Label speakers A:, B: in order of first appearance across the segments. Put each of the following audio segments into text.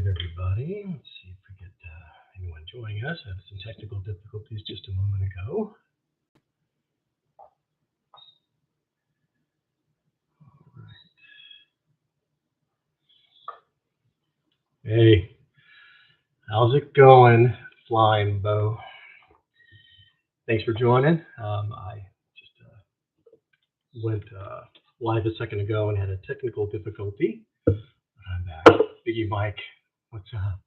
A: everybody. Let's see if we get anyone joining us. I had some technical difficulties just a moment ago. All right. Hey, how's it going, Flying Bo? Thanks for joining. I just went live a second ago and had a technical difficulty. I'm back. Biggie Mike, what's up?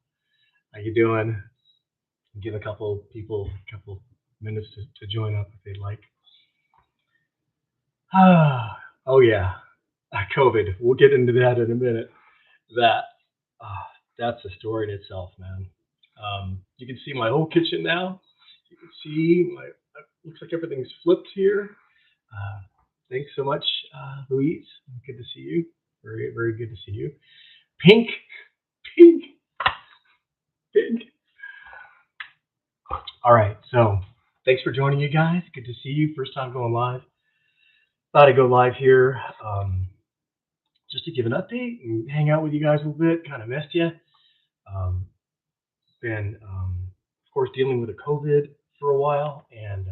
A: How you doing? Give a couple people a couple minutes to join up if they'd like. Oh yeah, COVID. We'll get into that in a minute. That that's a story in itself, man. You can see my whole kitchen now. You can see my looks like everything's flipped here. Thanks so much, Louise. Good to see you. Very, very good to see you. Pink, pink, pink. All right, so thanks for joining, you guys. Good to see you. First time going live. Thought I'd go live here just to give an update and hang out with you guys a little bit. Kind of missed you. Been, of course, dealing with a COVID for a while and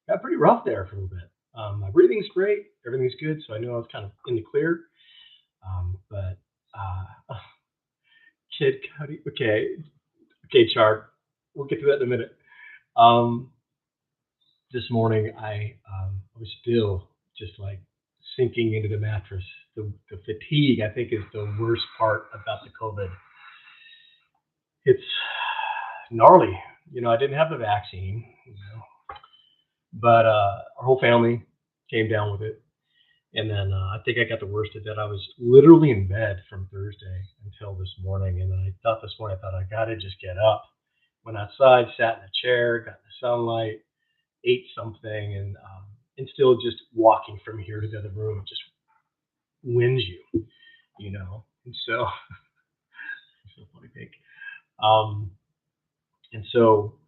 A: got pretty rough there for a little bit. My breathing's great. Everything's good, so I knew I was kind of in the clear. But Kid Cudi, okay, Char. We'll get to that in a minute. This morning, I was still just like sinking into the mattress. The fatigue, I think, is the worst part about the COVID. It's gnarly. You know, I didn't have the vaccine, but our whole family came down with it. And then I think I got the worst of that. I was literally in bed from Thursday until this morning. And I thought I got to just get up. Went outside, sat in a chair, got in the sunlight, ate something, and still just walking from here to the other room just wins you, And so, so funny, Pink. And so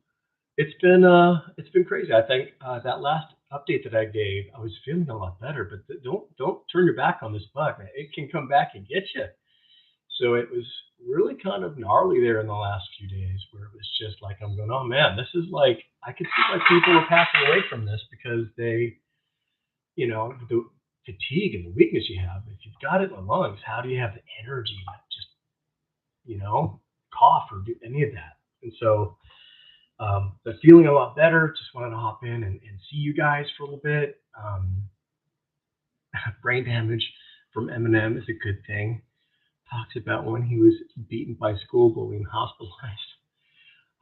A: it's been crazy. I think that last update that I gave, I was feeling a lot better. But don't turn your back on this bug, man. It can come back and get you. So it was really kind of gnarly there in the last few days, where it was just like I'm going, oh man, this is like I could see like people are passing away from this because they, the fatigue and the weakness you have. If you've got it in the lungs, how do you have the energy to just, cough or do any of that? And so, but feeling a lot better. Just wanted to hop in and see you guys for a little bit. Brain damage from Eminem is a good thing. Talks about when he was beaten by school bully and hospitalized.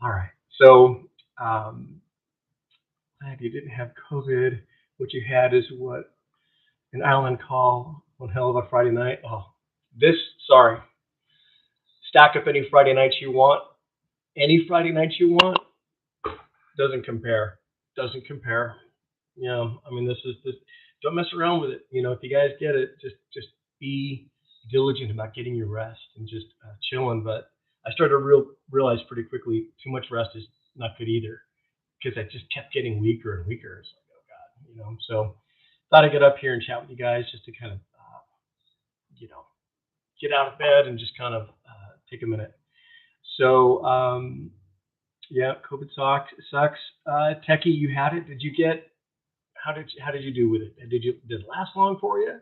A: All right. So, glad you didn't have COVID. What you had is what an island call one hell of a Friday night. Stack up any Friday nights you want. Any Friday nights you want. Doesn't compare. I mean, this. Don't mess around with it. If you guys get it, just be diligent about getting your rest and just chilling. But I started to realize pretty quickly too much rest is not good either, because I just kept getting weaker and weaker. It's like, oh God, So thought I'd get up here and chat with you guys just to kind of, get out of bed and just kind of take a minute. So yeah, COVID sucks. Techie, you had it. Did you get? How did you do with it? Did it last long for you?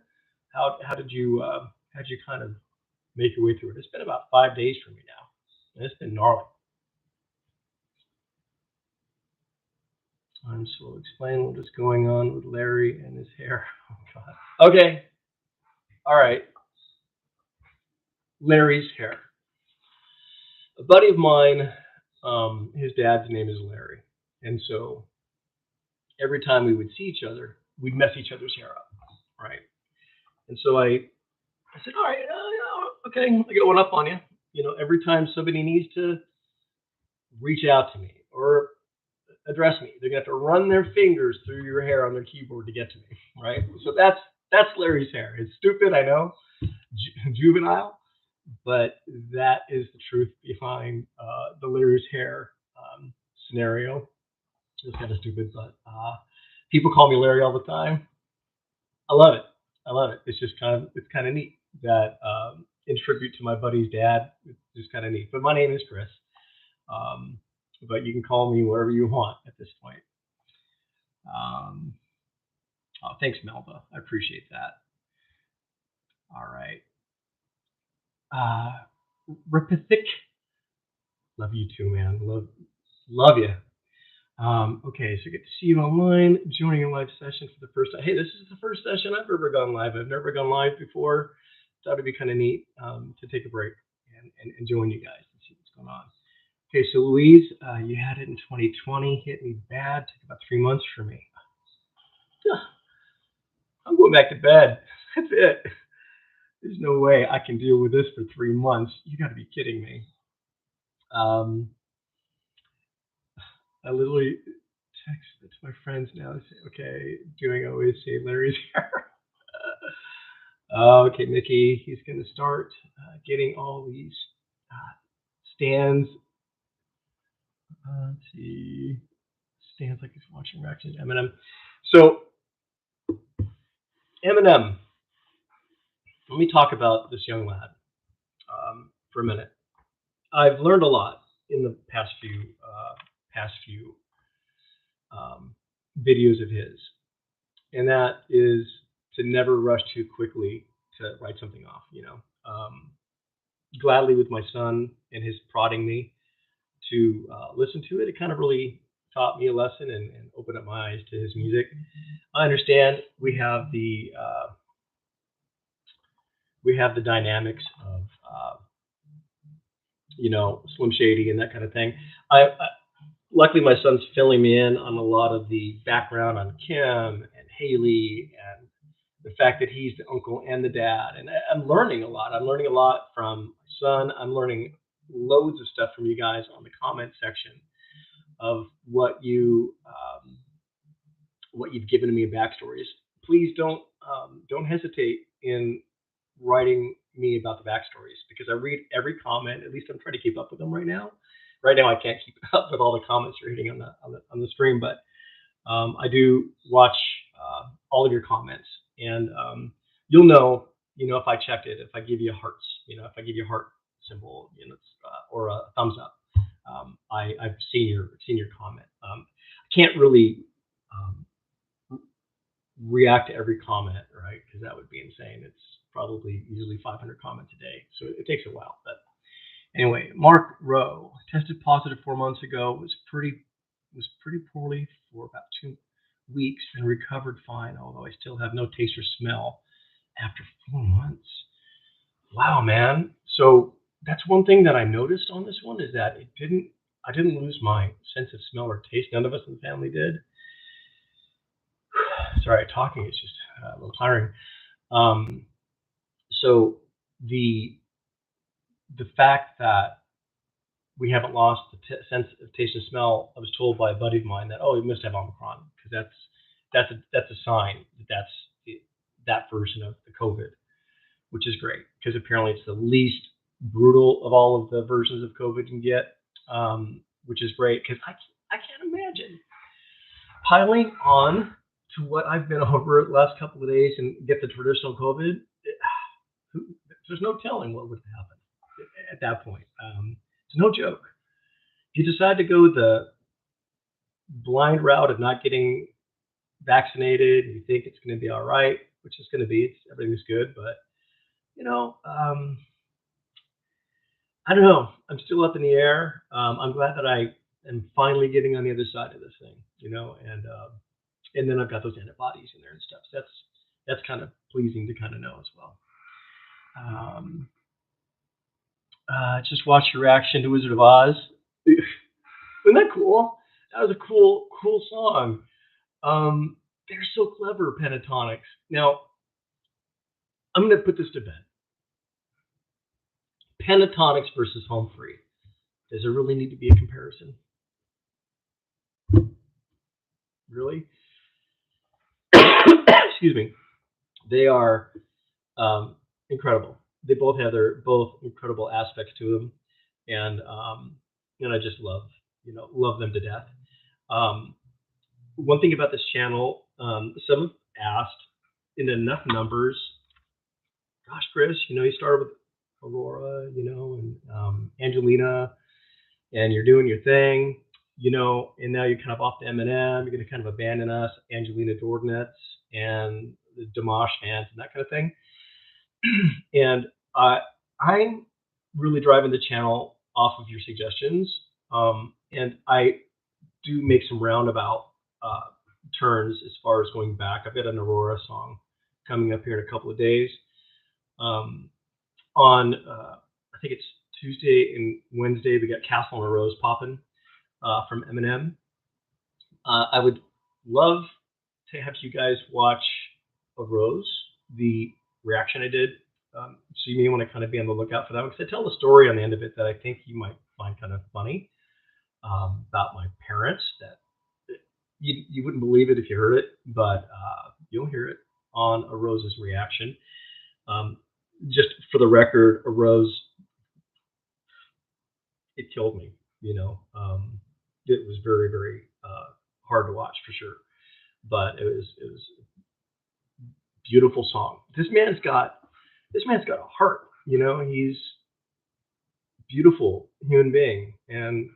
A: How did you kind of make your way through it? It's been about 5 days for me now, and it's been gnarly. So explain what is going on with Larry and his hair. Oh God. Okay. All right. Larry's hair. A buddy of mine, his dad's name is Larry, and so every time we would see each other, we'd mess each other's hair up, right? And so I said, all right, okay, I got one up on you. Every time somebody needs to reach out to me or address me, they're gonna have to run their fingers through your hair on their keyboard to get to me, right? So that's Larry's hair. It's stupid, I know, juvenile, but that is the truth behind the Larry's hair scenario. It's kind of stupid, but people call me Larry all the time. I love it. It's just kind of neat that in tribute to my buddy's dad, which is kind of neat. But my name is Chris. Um, but you can call me whatever you want at this point. Um, oh, thanks, Melba. I appreciate that. All right. Repithic. Love you too, man. Love you. Okay, so I get to see you online, joining a live session for the first time. Hey, this is the first session I've ever gone live. I've never gone live before. Thought it'd be kind of neat to take a break and join you guys and see what's going on. Okay, so Louise, you had it in 2020, hit me bad, took about 3 months for me. I'm going back to bed. That's it. There's no way I can deal with this for 3 months. You got to be kidding me. I literally text it to my friends now and say, okay, doing always say Larry's hair. Okay, Mickey, he's going to start getting all these stands. Let's see. Stands like he's watching reactions. Eminem. So, Eminem. Let me talk about this young lad for a minute. I've learned a lot in the past few videos of his, and that is to never rush too quickly to write something off. Gladly with my son and his prodding me to listen to it, it kind of really taught me a lesson and opened up my eyes to his music. I understand we have the dynamics of Slim Shady and that kind of thing. Luckily, my son's filling me in on a lot of the background on Kim and Haley and the fact that he's the uncle and the dad. And I'm learning a lot. I'm learning a lot from my son. I'm learning loads of stuff from you guys on the comment section of what you've given me in backstories. Please don't hesitate in writing me about the backstories, because I read every comment. At least I'm trying to keep up with them right now. Right now, I can't keep up with all the comments you're hitting on the stream, but I do watch all of your comments, and you'll know, if I checked it, if I give you hearts, if I give you a heart symbol, or a thumbs up. I've seen your comment. I can't really react to every comment, right? Because that would be insane. It's probably usually 500 comments a day, so it takes a while. But anyway, Mark Rowe tested positive 4 months ago. Was pretty poorly for about 2 weeks and recovered fine. Although I still have no taste or smell after 4 months. Wow, man. So that's one thing that I noticed on this one, is that I didn't lose my sense of smell or taste. None of us in the family did. Sorry, talking is just a little tiring. So the fact that we haven't lost the sense of taste and smell, I was told by a buddy of mine that, you must have Omicron, because that's a sign that's that version of the COVID, which is great, because apparently it's the least brutal of all of the versions of COVID you can get, which is great, because I can't imagine piling on to what I've been over the last couple of days and get the traditional COVID. There's no telling what would happen at that point. It's no joke. If you decide to go the blind route of not getting vaccinated, you think it's going to be all right, which is going to be, everything's good, but I don't know. I'm still up in the air. I'm glad that I am finally getting on the other side of this thing, and then I've got those antibodies in there and stuff. So that's kind of pleasing to kind of know as well. Just watch your reaction to Wizard of Oz. Isn't that cool? That was a cool song. They're so clever, Pentatonics. Now, I'm going to put this to bed. Pentatonics versus Home Free. Does there really need to be a comparison? Really? Excuse me. They are incredible. They both have their incredible aspects to them, and I just love them to death. One thing about this channel, some have asked in enough numbers. Gosh, Chris, you started with Aurora, and Angelina, and you're doing your thing, and now you're kind of off to Eminem. You're going to kind of abandon us, Angelina Dordnets, and the Dimash fans, and that kind of thing. And I'm really driving the channel off of your suggestions, and I do make some roundabout uh, turns as far as going back. I've got an Aurora song coming up here in a couple of days. Um, on I think it's Tuesday and Wednesday, we got Castle and a Rose popping from Eminem. I would love to have you guys watch a Rose, the reaction I did. So you may want to kind of be on the lookout for that one because I tell a story on the end of it that I think you might find kind of funny about my parents. That you wouldn't believe it if you heard it, but you'll hear it on a Rose's reaction. Um, just for the record, a Rose, it killed me. It was very, very hard to watch for sure, but it was a beautiful song. This man's got a heart. He's a beautiful human being, and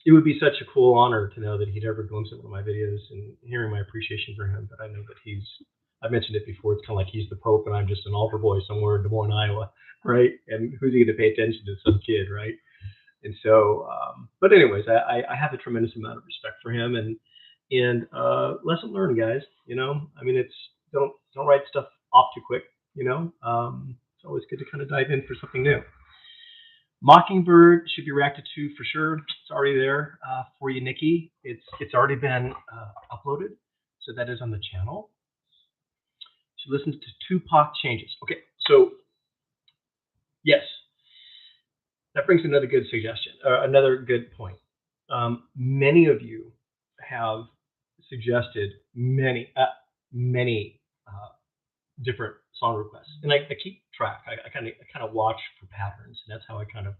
A: it would be such a cool honor to know that he'd ever glimpse at one of my videos and hearing my appreciation for him. But I know that I've mentioned it before, it's kind of like he's the Pope and I'm just an altar boy somewhere in Des Moines, Iowa, right? And who's he going to pay attention to? Some kid, right? And so, but anyways, I have a tremendous amount of respect for him, and lesson learned, guys. I mean, it's don't write stuff off too quick. It's always good to kind of dive in for something new. Mockingbird should be reacted to for sure. It's already there for you, Nikki. It's already been uploaded, so that is on the channel. She listens to Tupac Changes. Okay, so yes, that brings another good suggestion, another good point. Many of you have suggested many different song requests, and I keep track. I kind of watch for patterns, and that's how I kind of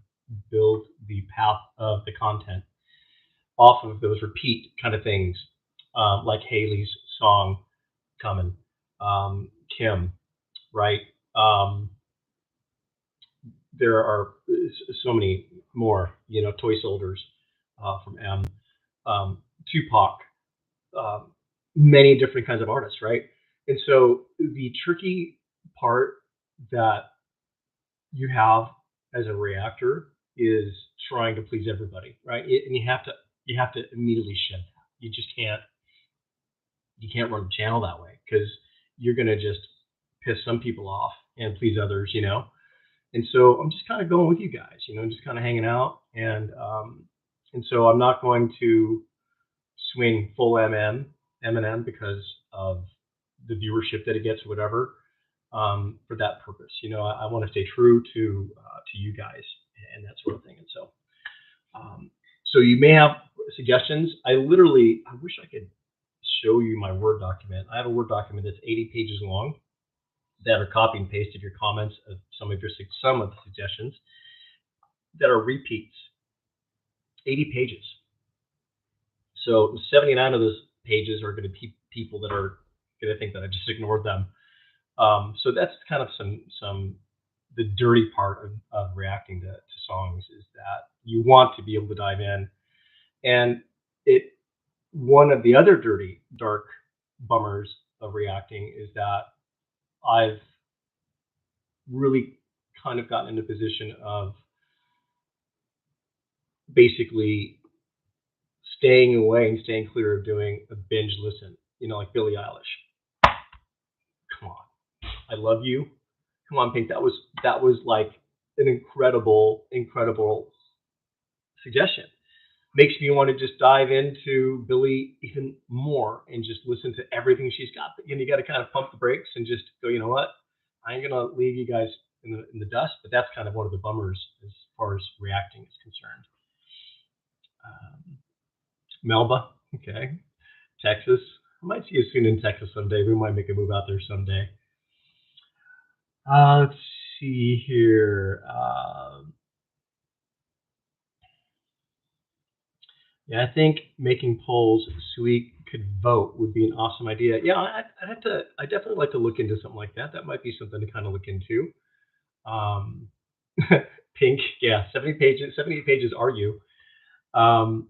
A: build the path of the content off of those repeat kind of things, like Haley's song coming, Kim, right? There are so many more, Toy Soldiers from M, Tupac, um, many different kinds of artists, right? And so the tricky part that you have as a reactor is trying to please everybody, right? And you have to immediately shed that. You can't run the channel that way because you're gonna just piss some people off and please others. And so I'm just kind of going with you guys, just kind of hanging out, and so I'm not going to swing full Eminem because of the viewership that it gets or whatever. For that purpose, I want to stay true to you guys and that sort of thing. And so you may have suggestions. I wish I could show you my Word document. I have a Word document that's 80 pages long that are copy and paste of your comments of some of the suggestions that are repeats. 80 pages. So 79 of those pages are going to be people that are going to think that I just ignored them. So that's kind of the dirty part of reacting to songs is that you want to be able to dive in. And one of the other dirty, dark bummers of reacting is that I've really kind of gotten into a position of basically staying away and staying clear of doing a binge listen, like Billie Eilish. Come on. I love you. Come on, Pink. That was like an incredible suggestion. Makes me want to just dive into Billie even more and just listen to everything she's got. But you got to kind of pump the brakes and just go. You know what? I ain't gonna leave you guys in the dust. But that's kind of one of the bummers as far as reacting is concerned. Melba, okay. Texas. I might see you soon in Texas someday. We might make a move out there someday. Let's see here. Yeah, I think making polls so we could vote would be an awesome idea. Yeah, I definitely like to look into something like that. That might be something to kind of look into. Pink, yeah, 70 pages, 78 pages are you. Um,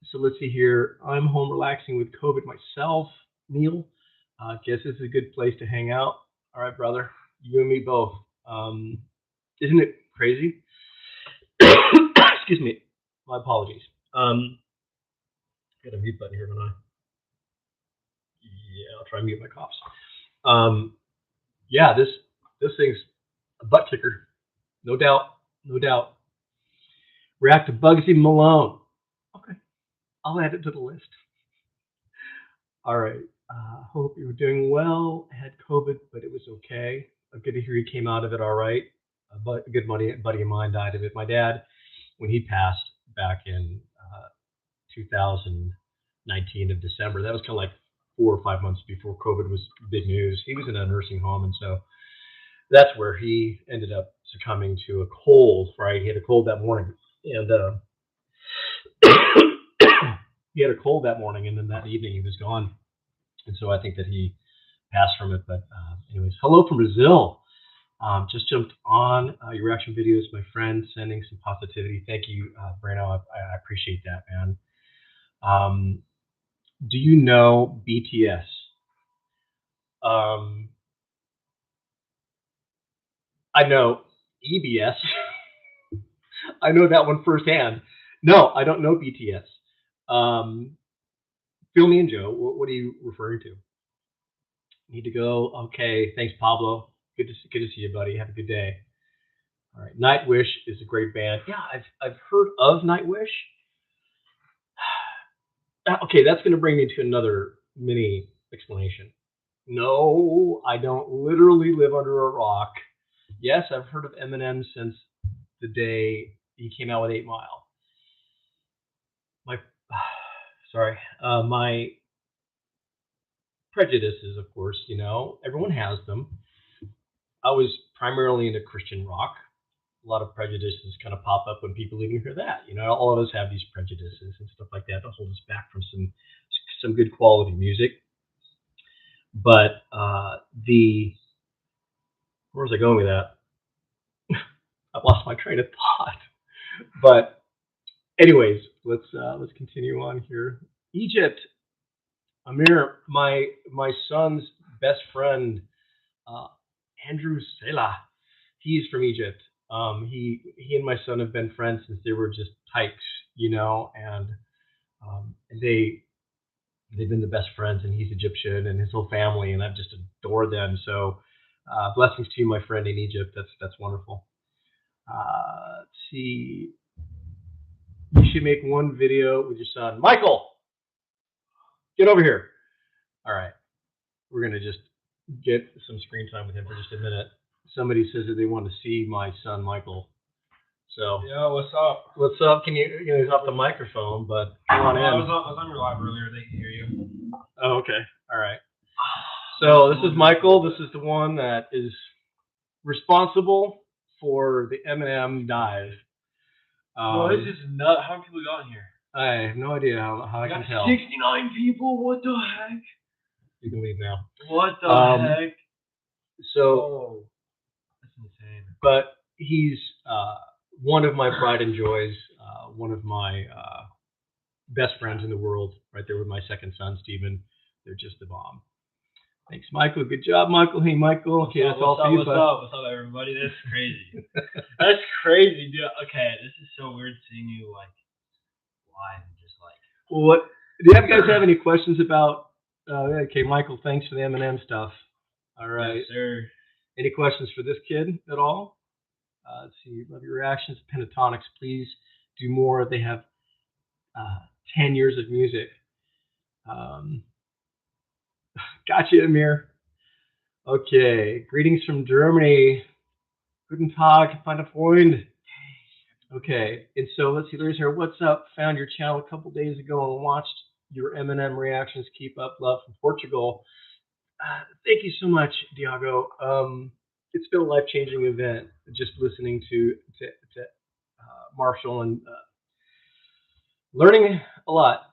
A: so let's see here. I'm home relaxing with COVID myself. Neil, guess this is a good place to hang out. All right, brother, you and me both. Um, isn't it crazy? Excuse me. My apologies. Got a mute button here, don't I? Yeah, I'll try and mute my coughs. Um, yeah, this thing's a butt kicker, no doubt, no doubt. React to Bugsy Malone. Okay, I'll add it to the list. All right. Hope you were doing well. I had COVID, but it was okay. Good to hear you came out of it all right. But a good buddy of mine died of it. My dad, when he passed back in 2019 of December, that was kind of like 4 or 5 months before COVID was big news. He was in a nursing home, and so that's where he ended up succumbing to a cold. Right, he had a cold that morning, and he had a cold that morning, and then that evening he was gone. And so I think that he passed from it. But anyways, hello from Brazil. Just jumped on your reaction videos, my friend, sending some positivity. Thank you, Brano. I appreciate that, man. Do you know BTS? I know EBS. I know that one firsthand. No, I don't know BTS. Fill me in, Joe. What are you referring to? Need to go. Okay, thanks, Pablo. Good to see you, buddy. Have a good day. All right, Nightwish is a great band. Yeah, I've heard of Nightwish. Okay, that's going to bring me to another mini explanation. No, I don't literally live under a rock. Yes, I've heard of Eminem since the day he came out with 8 Mile. My my prejudices, of course, everyone has them. I was primarily into Christian rock. A lot of prejudices kind of pop up when people even hear that. All of us have these prejudices and stuff like that hold us back from some good quality music. But where was I going with that? I've lost my train of thought. But anyways, let's continue on here. Egypt, Amir, my son's best friend, uh, Andrew Sela. He's from Egypt. He and my son have been friends since they were just tykes, and they've been the best friends. And he's Egyptian, and his whole family, and I've just adored them. So, blessings to you, my friend in Egypt. That's wonderful. Let's see. You should make one video with your son, Michael. Get over here. All right, we're gonna just get some screen time with him for just a minute. Somebody says that they want to see my son, Michael. So
B: yo, what's up?
A: What's up? Can he's off the microphone, but come on in.
B: I was on your live earlier. They can hear you.
A: Oh, okay. All right. So this is Michael. This is the one that is responsible for the Eminem dive.
B: Bro, this is nuts. How many people got in here?
A: I have no idea how I can tell.
B: 69 people. What the heck?
A: You can leave now.
B: What the heck?
A: So,
B: that's insane.
A: But he's one of my pride and joys, one of my best friends in the world, right there with my second son, Steven. They're just the bomb. Thanks, Michael. Good job, Michael. Hey, Michael. Okay, that's all for you.
B: What's up, everybody? That's crazy. That's crazy, dude. Okay, this is so weird seeing you like live and just like.
A: Well, what? Do you guys have any questions about? Okay, Michael. Thanks for the Eminem stuff. All right.
B: Yes, sir.
A: Any questions for this kid at all? Let's see. Love your reactions. Pentatonics, please do more. They have 10 years of music. Gotcha, Amir. Okay. Greetings from Germany. Guten Tag, meine Freund. Okay. And so let's see. Larry's here. What's up? Found your channel a couple days ago and watched your Eminem reactions. Keep up. Love from Portugal. Thank you so much, Diago. It's been a life-changing event just listening to Marshall and learning a lot.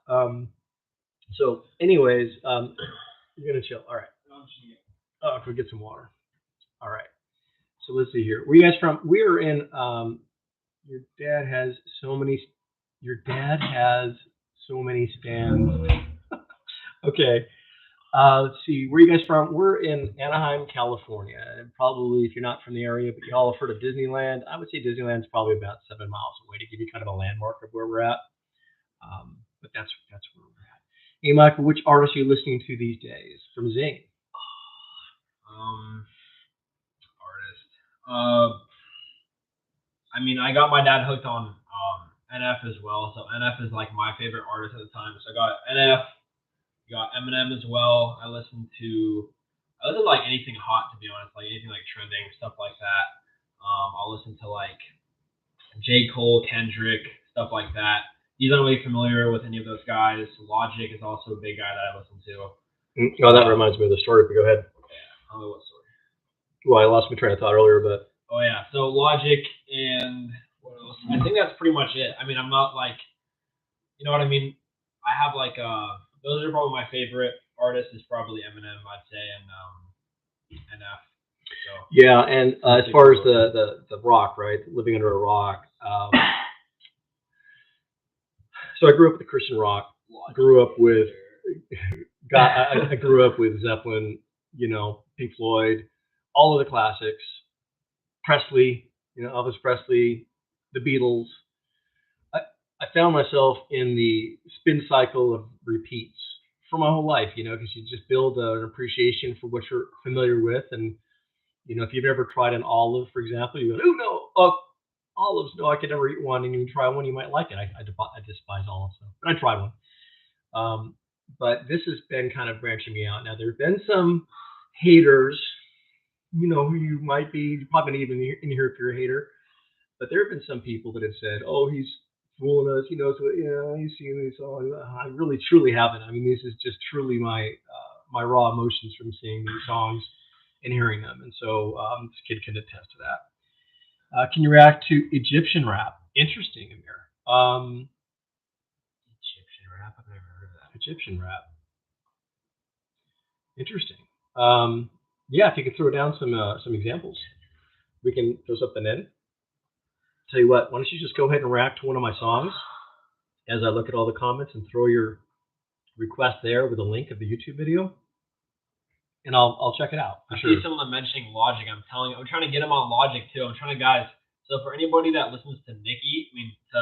A: So anyways, you're going to chill. All right. Oh, can we get some water? All right. So let's see here. Where you guys from? We're in. Your dad has so many. Your dad has so many stands. Okay. Let's see. Where you guys from? We're in Anaheim, California. And probably, if you're not from the area, but you all have heard of Disneyland, I would say Disneyland's probably about 7 miles away to give you kind of a landmark of where we're at. But that's where we're at. Hey, Michael, which artist are you listening to these days? From Zing.
B: Artist. I mean, I got my dad hooked on NF as well. So NF is like my favorite artist at the time. So I got NF. Got Eminem as well. I listen to like anything hot, to be honest, like anything like trending, stuff like that. I'll listen to like J. Cole, Kendrick, stuff like that. He's not really familiar with any of those guys. Logic is also a big guy that I listen to.
A: Oh, that reminds me of the story, but go ahead.
B: Yeah, tell me what story.
A: Well, I lost my train of thought earlier, but.
B: Oh, yeah. So Logic and what else? I think that's pretty much it. I mean, I'm not like, you know what I mean? I have like, those are probably my favorite artists is probably Eminem, I'd say, and NF. So,
A: yeah, and as far as the rock, right? Living under a rock. So I grew up with the Christian rock. Grew up with I grew up with Zeppelin, you know, Pink Floyd, all of the classics. Presley, you know, Elvis Presley, the Beatles. I found myself in the spin cycle of repeats for my whole life, you know, because you just build an appreciation for what you're familiar with. And, you know, if you've ever tried an olive, for example, you go, oh, no, olives, no, I could never eat one. And you try one, you might like it. I despise olives, but I tried one. But this has been kind of branching me out. Now, there have been some haters, you know, who you might be, you're probably not even in here if you're a hater. But there have been some people that have said, oh, he's fooling us. He knows what, you know, he's seen these songs. I really, truly haven't. I mean, this is just truly my my raw emotions from seeing these songs and hearing them. And so this kid can attest to that. Can you react to Egyptian rap? Interesting, Amir.
B: Egyptian rap? I've never heard of that.
A: Egyptian rap. Interesting. Yeah, if you could throw down some examples, we can throw something in. Tell you what, why don't you just go ahead and react to one of my songs as I look at all the comments and throw your request there with a link of the YouTube video, and I'll check it out.
B: I see someone mentioning Logic. I'm trying to get him on Logic too. I'm trying to, guys. So for anybody that listens to Nicki, to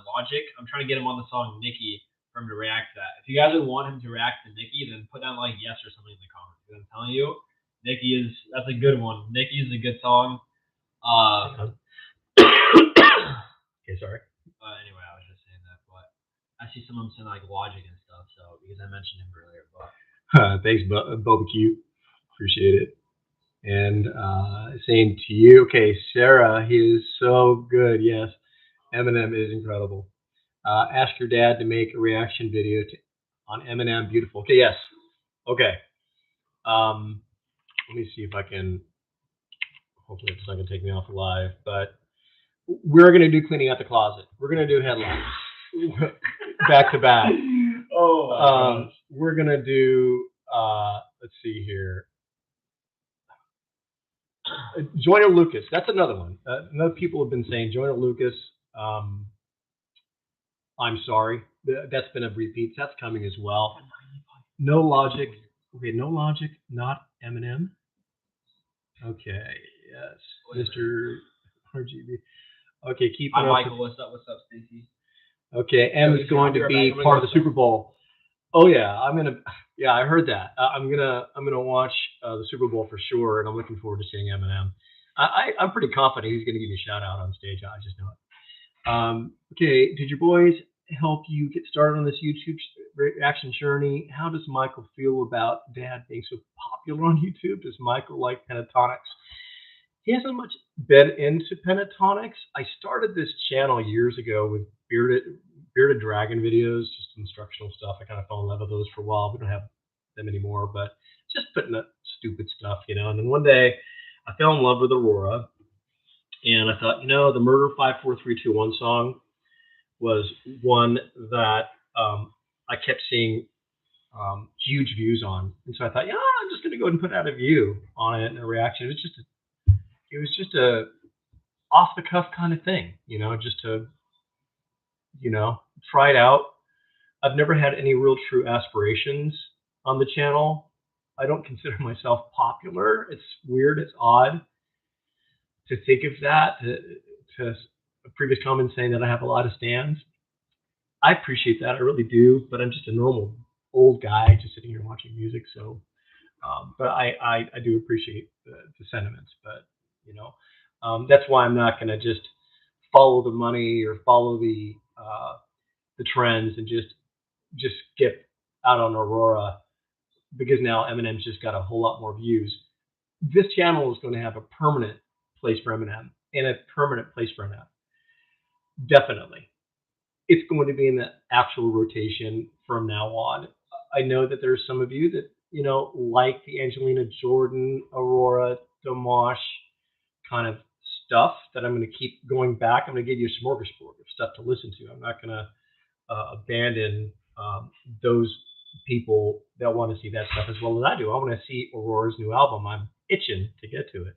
B: Logic, I'm trying to get him on the song Nicki for him to react to that. If you guys would want him to react to Nicki, then put down like yes or something in the comments. Because I'm telling you, that's a good one. Nicki is a good song.
A: Okay, sorry.
B: Anyway, I was just saying that, but I see someone saying like Logic and stuff, so because I mentioned him earlier. But
A: thanks, Barbecue. Appreciate it. And same to you. Okay, Sarah, he is so good. Yes, Eminem is incredible. Ask your dad to make a reaction video on Eminem. Beautiful. Okay, yes. Okay. Let me see if I can. Hopefully, it's not going to take me off live, but. We're going to do cleaning out the closet. We're going to do headlines back to back.
B: Oh,
A: we're going to do, let's see here. Joyner Lucas. That's another one. Another people have been saying Joyner Lucas. I'm sorry. That's been a repeat. That's coming as well. No Logic. Okay, No Logic, not Eminem. Okay, yes. Mr. RGB. Okay, keep it
B: up.
A: Hi,
B: Michael. What's up? What's up, Stacy?
A: Okay, M is going to be part of the Super Bowl. Oh yeah, Yeah, I heard that. I'm gonna watch the Super Bowl for sure, and I'm looking forward to seeing Eminem. I'm pretty confident he's gonna give me a shout out on stage. I just know it. Okay, did your boys help you get started on this YouTube reaction journey? How does Michael feel about Dad being so popular on YouTube? Does Michael like pentatonics? He hasn't much been into pentatonics. I started this channel years ago with bearded dragon videos, just instructional stuff. I kind of fell in love with those for a while. We don't have them anymore, but just putting up stupid stuff, you know. And then one day I fell in love with Aurora, and I thought, you know, the Murder 54321 song was one that I kept seeing huge views on. And so I thought, yeah, I'm just going to go ahead and put out a view on it and a reaction. It was just it was just a off the cuff kind of thing, just to try it out. I've never had any real true aspirations on the channel. I don't consider myself popular. It's weird. It's odd to think of that. To a previous comment saying that I have a lot of stands. I appreciate that. I really do. But I'm just a normal old guy just sitting here watching music. So, but I do appreciate the sentiments. But that's why I'm not going to just follow the money or follow the trends and just skip out on Aurora because now Eminem's just got a whole lot more views. This channel is going to have a permanent place for Eminem and a permanent place for NF. Definitely. It's going to be in the actual rotation from now on. I know that there's some of you that, like the Angelina Jordan, Aurora, Domash kind of stuff that I'm going to keep going back. I'm going to give you a smorgasbord of stuff to listen to. I'm not going to abandon those people that want to see that stuff as well as I do. I want to see Aurora's new album. I'm itching to get to it,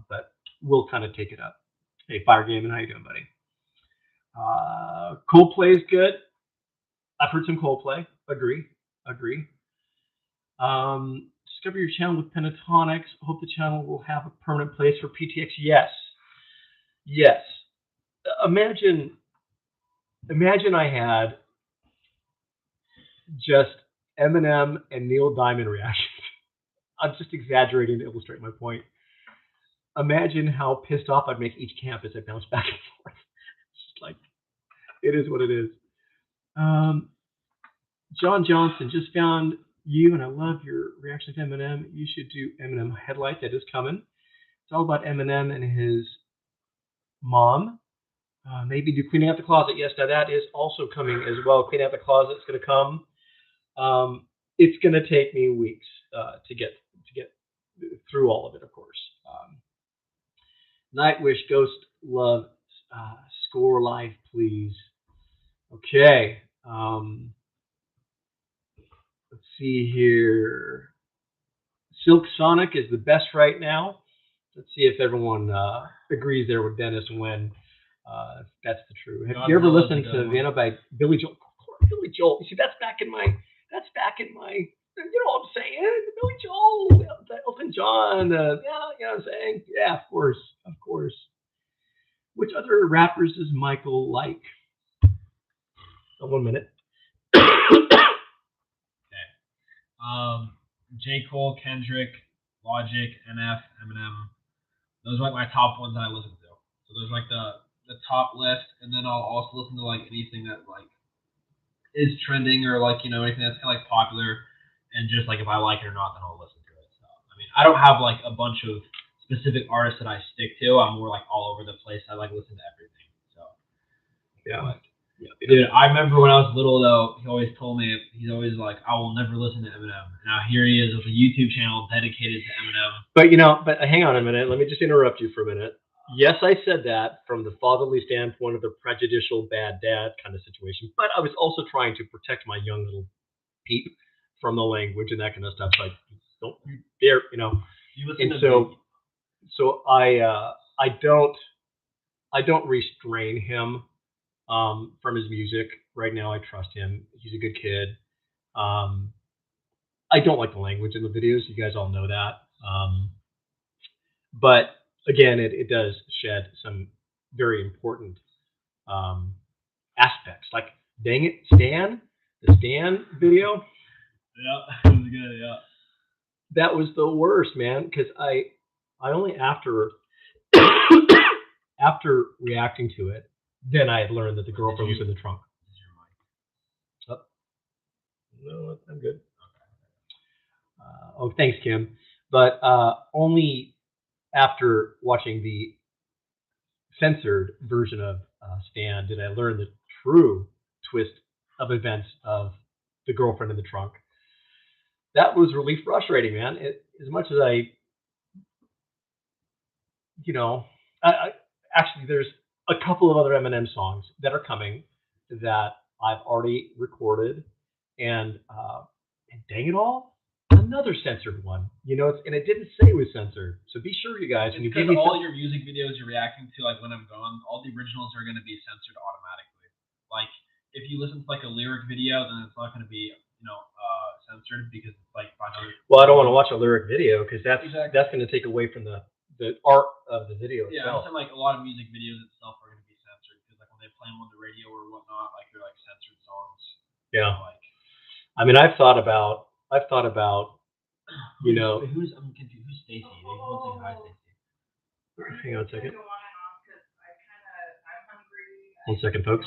A: but we'll kind of take it up. Hey, Fire Gaming, how you doing, buddy? Coldplay is good. I've heard some Coldplay. Agree. Discover your channel with Pentatonics. Hope the channel will have a permanent place for PTX. Yes. Imagine I had just Eminem and Neil Diamond reactions. I'm just exaggerating to illustrate my point. Imagine how pissed off I'd make each camp as I bounce back and forth. It's just like, it is what it is. John Johnson, just found you and I love your reaction to Eminem. You should do Eminem Headlight. That is coming. It's all about Eminem and his mom. Maybe do Cleaning Out the Closet. Yes, now that is also coming as well. Cleaning Out the Closet is going to come. It's going to take me weeks to get through all of it, of course. Nightwish, Ghost Love, Score Life, please. Okay. Let's see here. Silk Sonic is the best right now. Let's see if everyone agrees there with Dennis when that's the truth. Have you ever listened to Vienna by Billy Joel? Billy Joel. You see, that's back in my. You know what I'm saying? Billy Joel, Elton John. Yeah, you know what I'm saying? Yeah, of course. Which other rappers does Michael like? 1 minute.
B: Okay. J. Cole, Kendrick, Logic, NF, Eminem. Those are like my top ones that I listen to. So there's like the top list, and then I'll also listen to like anything that like is trending or like anything that's kind of like popular, and just like if I like it or not, then I'll listen to it. So I mean, I don't have like a bunch of specific artists that I stick to. I'm more like all over the place. I like listen to everything. So
A: yeah.
B: Dude, I remember when I was little though, he always told me, he's always like, I will never listen to Eminem. Now here he is with a YouTube channel dedicated to Eminem.
A: But hang on a minute. Let me just interrupt you for a minute. Yes, I said that from the fatherly standpoint of the prejudicial bad dad kind of situation, but I was also trying to protect my young little peep from the language and that kind of stuff. Like, don't you dare,
B: You listen
A: and
B: to
A: so I don't restrain him from his music right now. I trust him. He's a good kid. I don't like the language in the videos. You guys all know that. But again, it does shed some very important aspects. Like, dang it, Stan, the Stan video.
B: Yeah, it was good. Yeah,
A: that was the worst, man. Because I only after reacting to it, then I had learned that the girlfriend was in the trunk. Oh, no, I'm good. Oh, thanks, Kim. But only after watching the censored version of Stan did I learn the true twist of events of the girlfriend in the trunk. That was really frustrating, man. As much as I actually, there's a couple of other Eminem songs that are coming that I've already recorded, and dang it all, another censored one. And it didn't say it was censored. So be sure, you guys, when
B: It's
A: you give
B: because
A: me
B: all your music videos you're reacting to, like when I'm gone, all the originals are gonna be censored automatically. Like if you listen to like a lyric video, then it's not gonna be censored because it's like 500.
A: Well, I don't want to watch a lyric video because that's
B: Exactly.
A: that's going to take away from the art of the video
B: Yeah, I'm
A: itself.
B: saying like a lot of music videos itself are gonna be censored because like when they play them on the radio or whatnot, like they're like censored songs.
A: Yeah.
B: Like
A: I mean, I've thought about, you know,
B: I'm confused. Who's Stacy? Like, who's saying hi, Stacy?
A: hang on a second. 1 second, folks.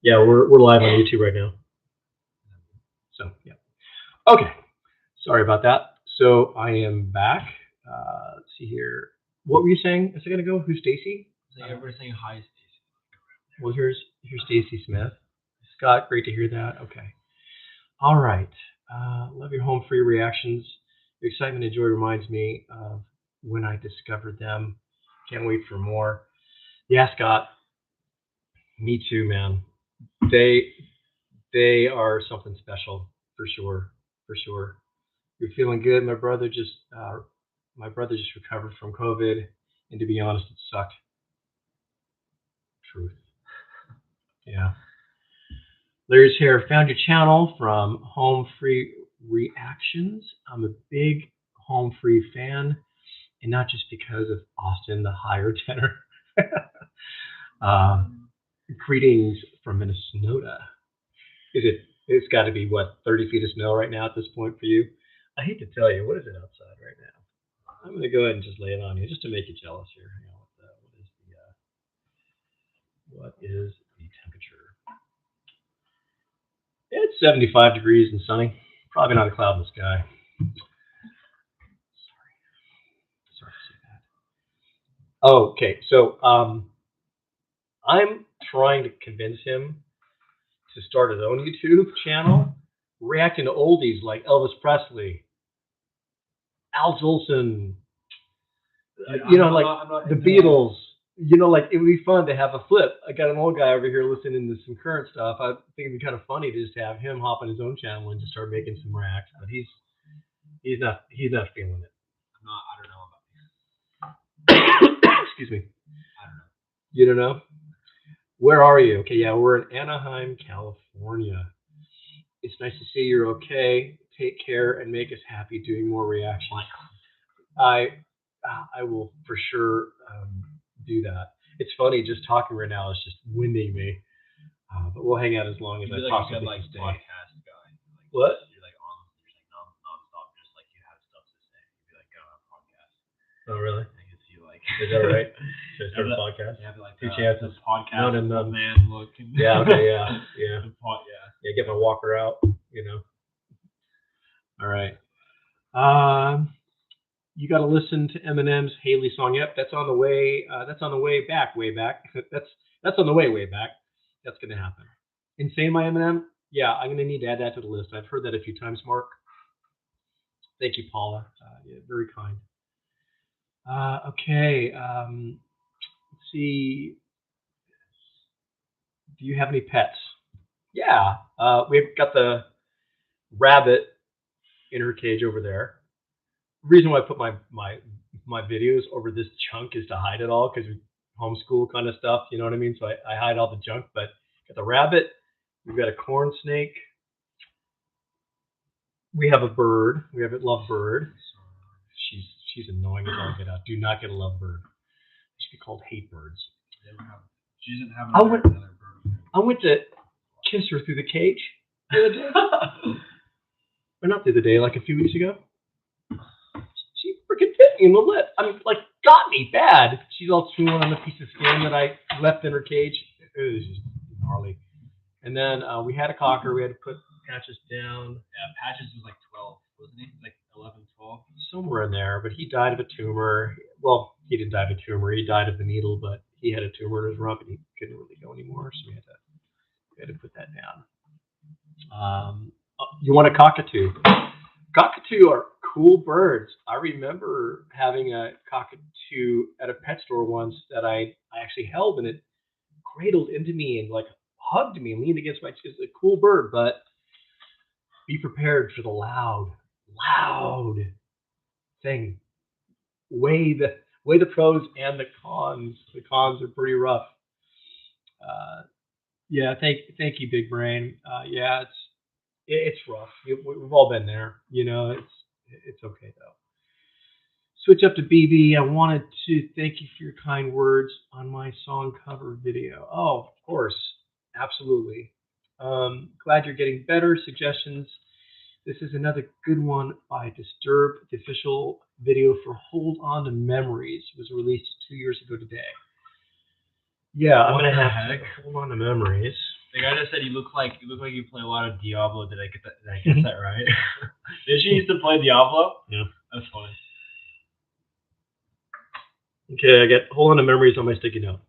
A: Yeah, we're live on YouTube right now. So yeah. Okay. Sorry about that. So I am back. Let's see here. What were you saying a second ago? Who's Stacy?
B: So everybody's saying hi, Stacy.
A: Well, here's Stacy Smith. Scott, great to hear that. Okay. All right. Love your home free reactions. Your excitement and joy reminds me of when I discovered them. Can't wait for more. Yeah, Scott. Me too, man. They are something special for sure. For sure. You're feeling good. My brother just recovered from COVID, and to be honest, it sucked. Truth. Yeah. Larry's here. Found your channel from Home Free Reactions. I'm a big Home Free fan, and not just because of Austin, the higher tenor. Greetings from Minnesota. It's got to be what, 30 feet of snow right now at this point for you? I hate to tell you, what is it outside right now? I'm going to go ahead and just lay it on you just to make you jealous here. Hang on, what is the temperature? It's 75 degrees and sunny. Probably not a cloud in the sky. Sorry to say that. Oh, okay, so I'm trying to convince him to start his own YouTube channel, reacting to oldies like Elvis Presley, Al Jolson, the Beatles. Like it would be fun to have a flip. I got an old guy over here listening to some current stuff. I think it'd be kind of funny to just have him hop on his own channel and just start making some reacts. But he's not feeling it.
B: I don't know about
A: you. Excuse me.
B: I don't know.
A: You don't know? Where are you? Okay, yeah, we're in Anaheim, California. It's nice to see you're okay. Take care and make us happy doing more reactions. I will for sure do that. It's funny, just talking right now is just winding me. But we'll hang out as long as I possibly can stay.
B: Podcast guy.
A: What?
B: You're like non-stop, just like you have stuff to say. You'd be like, go on a podcast.
A: Oh, really?
B: I can see like.
A: Is that right? Should I start a podcast?
B: Yeah, like
A: 2 chances.
B: Podcast.
A: None.
B: Man, look.
A: Yeah. Okay. Yeah. Yeah.
B: Yeah.
A: Get my walker out. All right. You got to listen to Eminem's Haley song. Yep, that's on the way. That's on the way back. Way back. That's on the way back. That's gonna happen. Insane by Eminem. Yeah, I'm gonna need to add that to the list. I've heard that a few times, Mark. Thank you, Paula. Yeah, very kind. Okay. Let's see. Do you have any pets? Yeah. We've got the rabbit in her cage over there. The reason why I put my videos over this chunk is to hide it all, because we homeschool kind of stuff, you know what I mean? So I hide all the junk, but got the rabbit, we've got a corn snake, we have a bird, we have a lovebird. She's annoying as all get out. Do not get a lovebird. It should be called hate birds.
B: She doesn't have
A: another bird. I went to kiss her through the cage the other day. Or not the other day, like a few weeks ago. She freaking bit me in the lip. I mean, like, got me bad. She's all chewing on the piece of skin that I left in her cage. It was just gnarly. And then we had a cocker. We had to put Patches down.
B: Yeah, Patches was like 12, wasn't he? Like 11, 12?
A: Somewhere in there. But he died of a tumor. Well, he didn't die of a tumor. He died of the needle, but he had a tumor in his rump and he couldn't really go anymore. So we had to put that down. You want a cockatoo? Cockatoo are cool birds. I remember having a cockatoo at a pet store once that I actually held, and it cradled into me and like hugged me and leaned against my chest. It's a cool bird, but Be prepared for the loud thing. Weigh the pros and the cons. The cons are pretty rough. Uh, yeah, thank you, Big Brain. Yeah, it's rough. We've all been there. You know, it's okay though. Switch up to BB. I wanted to thank you for your kind words on my song cover video. Oh, of course, absolutely. Glad you're getting better. Suggestions. This is another good one by Disturbed. The official video for "Hold On to Memories" was released 2 years ago today. Yeah, I'm gonna have to hold on to memories.
B: The guy just said you look like you play a lot of Diablo. Did I get that? Did I get that right? Did she used to play Diablo?
A: Yeah.
B: That's funny.
A: Okay, I get hold on to memories on my sticky note.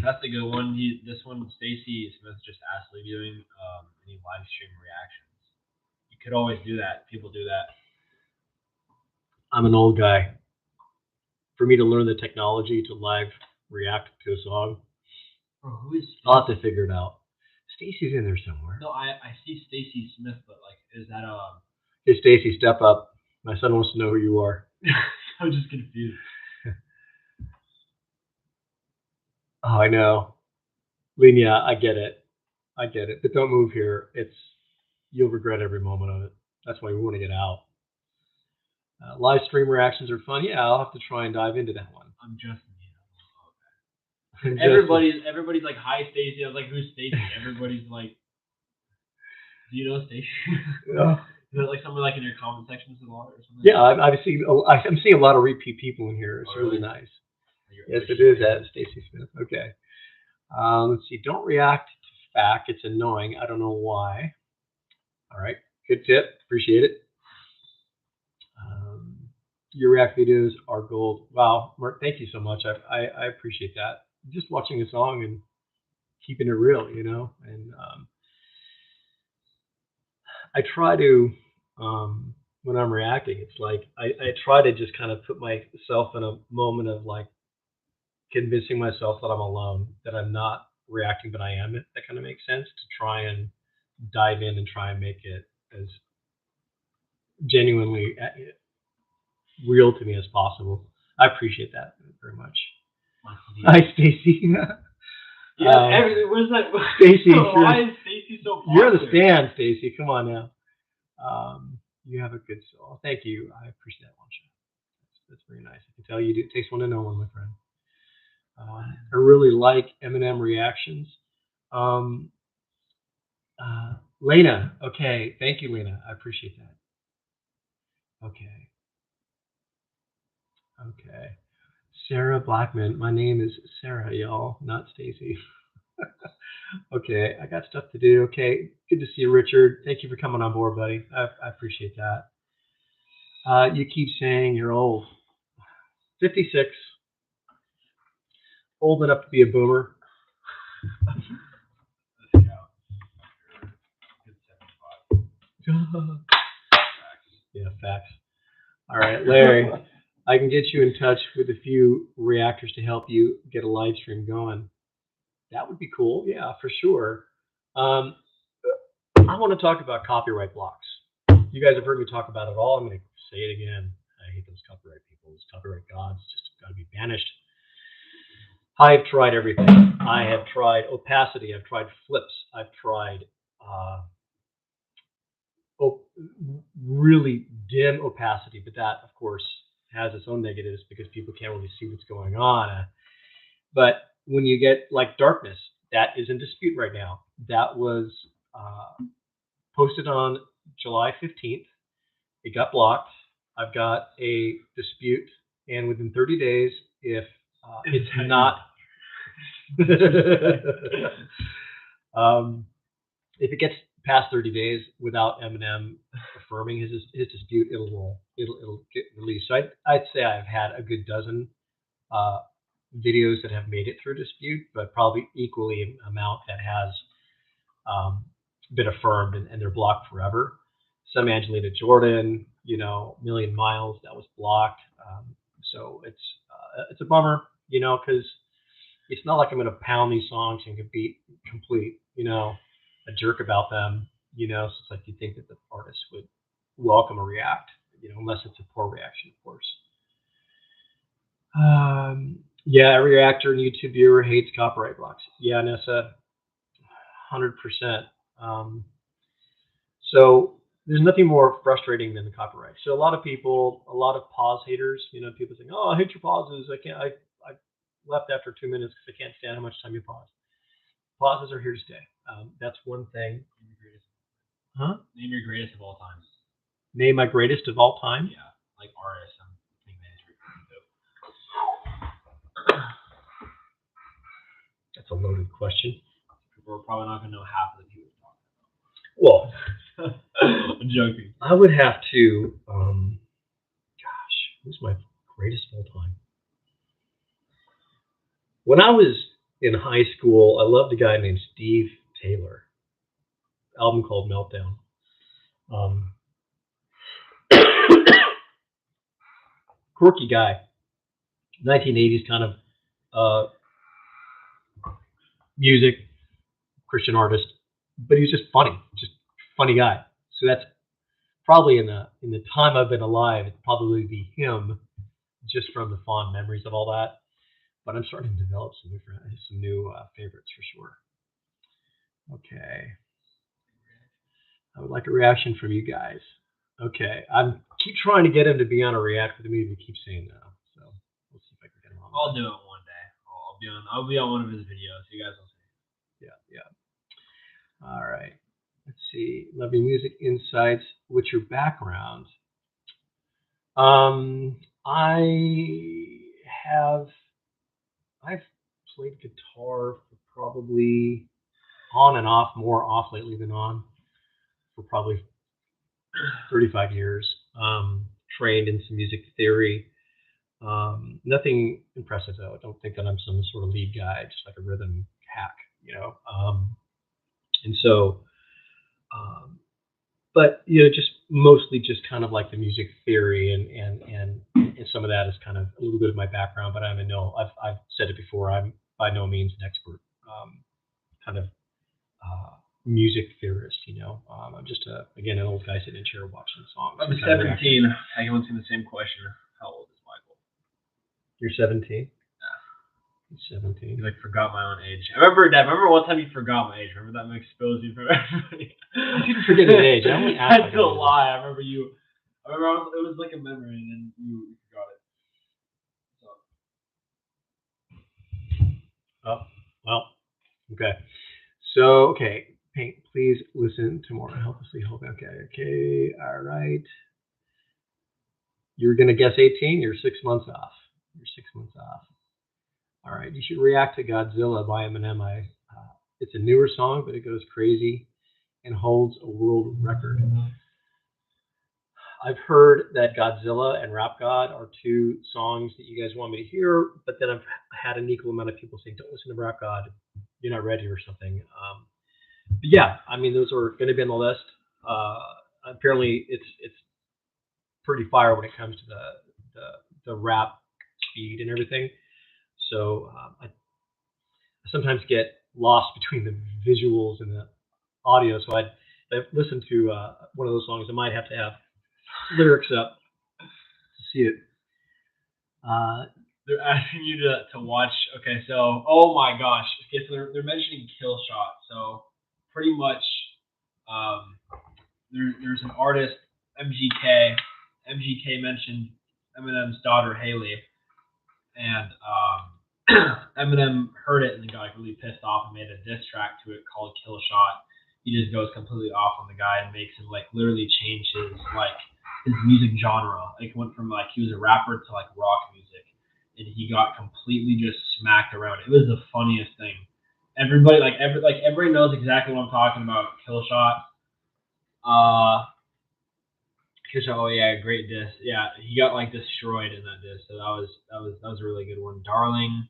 B: That's a good one. This one, Stacy Smith just asked Lee doing any live stream reactions. You could always do that. People do that.
A: I'm an old guy. For me to learn the technology to live react to a song,
B: who is?
A: I'll have to figure it out. Stacy's in there somewhere.
B: No, I see Stacy Smith, but like, is that
A: Hey, Stacy, step up. My son wants to know who you are.
B: I'm just confused.
A: Oh, I know. Lena, I get it. But don't move here. You'll regret every moment of it. That's why we want to get out. Live stream reactions are fun. Yeah, I'll have to try and dive into that one.
B: I'm just everybody's like, hi Stacy. I was like, who's Stacy? Everybody's like, do you know Stacy?
A: Yeah.
B: Is that like somewhere like in your comment sections a lot or something?
A: Yeah, I'm seeing a lot of repeat people in here. It's really nice. Yes, it is at Stacy Smith. Okay. Let's see. Don't react to fact. It's annoying. I don't know why. All right. Good tip. Appreciate it. Your react videos are gold. Wow, Mark, thank you so much. I appreciate that. Just watching a song and keeping it real, you know. And I try to when I'm reacting, it's like I try to just kind of put myself in a moment of like convincing myself that I'm alone, that I'm not reacting, but I am. That kind of makes sense, to try and dive in and try and make it as genuinely real to me as possible. I appreciate that very much. Hi, Stacy.
B: Yeah, where's that?
A: Stacy,
B: why is Stacy so popular?
A: You're the stand, Stacy. Come on now. You have a good soul. Thank you. I appreciate that one, Sean. That's very nice. I can tell you it takes one to know one, my friend. I really like Eminem reactions. Lena. Okay. Thank you, Lena. I appreciate that. Okay. Sarah Blackman. My name is Sarah, y'all, not Stacy. Okay, I got stuff to do. Okay, good to see you, Richard. Thank you for coming on board, buddy. I appreciate that. You keep saying you're old. 56. Old enough to be a boomer. Yeah, facts. All right, Larry. I can get you in touch with a few reactors to help you get a live stream going. That would be cool. Yeah, for sure. I want to talk about copyright blocks. You guys have heard me talk about it all. I'm going to say it again. I hate those copyright people. Those copyright gods just got to be banished. I've tried everything. I have tried opacity. I've tried flips. I've tried really dim opacity, but that, of course, has its own negatives because people can't really see what's going on. But when you get like darkness, that is in dispute right now. That was posted on July 15th. It got blocked. I've got a dispute, and within 30 days, if it's not, if it gets past 30 days without Eminem affirming his dispute, it'll get released. So I'd say I've had a good dozen videos that have made it through dispute, but probably equally amount that has been affirmed and they're blocked forever. Some Angelina Jordan, Million Miles, that was blocked. So it's a bummer, because it's not like I'm going to pound these songs and be complete, a jerk about them. you know, so it's like you think that the artist would welcome a react, you know, unless it's a poor reaction, of course. Yeah, every actor and YouTube viewer hates copyright blocks. Yeah, Nessa, 100%. Um, so there's nothing more frustrating than the copyright. So a lot of people, a lot of pause haters, you know, people saying, "Oh, I hate your pauses. I left after 2 minutes because I can't stand how much time you pause." Pauses are here to stay. That's one thing. Huh?
B: Name your greatest of all time.
A: Name my greatest of all time?
B: Yeah, like artist. I'm thinking that he's referring to.
A: That's a loaded question.
B: We're probably not gonna know half of the people
A: Well,
B: I'm joking.
A: I would have to. Gosh, who's my greatest of all time? When I was in high school, I loved a guy named Steve Taylor. Album called Meltdown. Quirky guy, 1980s kind of music, Christian artist, but he's just funny guy. So that's probably in the time I've been alive, it'd probably be him, just from the fond memories of all that. But I'm starting to develop some new favorites for sure. Okay, I would like a reaction from you guys. Okay, I keep trying to get him to be on a react with me, but he keeps saying no. So we'll see if I can get him on.
B: I'll do it one day. I'll be on one of his videos. You guys will see.
A: Yeah. All right. Let's see. Love your music insights. What's your background? I've played guitar for probably on and off, more off lately than on, for probably 35 years. Trained in some music theory. Nothing impressive though. I don't think that I'm some sort of lead guy, just like a rhythm hack, you know. And so, but you know, just mostly just kind of like the music theory and some of that is kind of a little bit of my background. But I've said it before. I'm by no means an expert, kind of music theorist. You know, I'm just again an old guy sitting in a chair watching songs.
B: I'm 17. Everyone's asking the same question. How old is Michael?
A: You're 17. 17.
B: You like forgot my own age. I remember one time you forgot my age. Remember that exposed you for everybody.
A: I didn't forget his age. I only asked.
B: That's a lie. I remember it was like a memory, and then you forgot it. So.
A: Oh well. Okay. So Paint. Please listen to more. Helplessly hope. Okay. All right. You're gonna guess 18. You're 6 months off. All right, you should react to Godzilla by Eminem. It's a newer song, but it goes crazy and holds a world record. I've heard that Godzilla and Rap God are two songs that you guys want me to hear, but then I've had an equal amount of people saying, "Don't listen to Rap God, you're not ready" or something. But yeah, I mean, those are going to be on the list. Apparently, it's pretty fire when it comes to the rap speed and everything. So I sometimes get lost between the visuals and the audio. So I've listened to one of those songs. I might have to have lyrics up to see it.
B: They're asking you to watch. Okay, so oh my gosh. Okay, so they're mentioning Kill Shot. So pretty much, there's an artist, MGK. MGK mentioned Eminem's daughter Haley, and Eminem heard it and got like really pissed off and made a diss track to it called Kill Shot. He just goes completely off on the guy and makes him like literally change his music genre. Like went from like he was a rapper to like rock music, and he got completely just smacked around. It was the funniest thing. Everybody everybody knows exactly what I'm talking about. Kill Shot. Kill Shot. Oh yeah, great diss. Yeah, he got like destroyed in that diss. So that was a really good one. Darling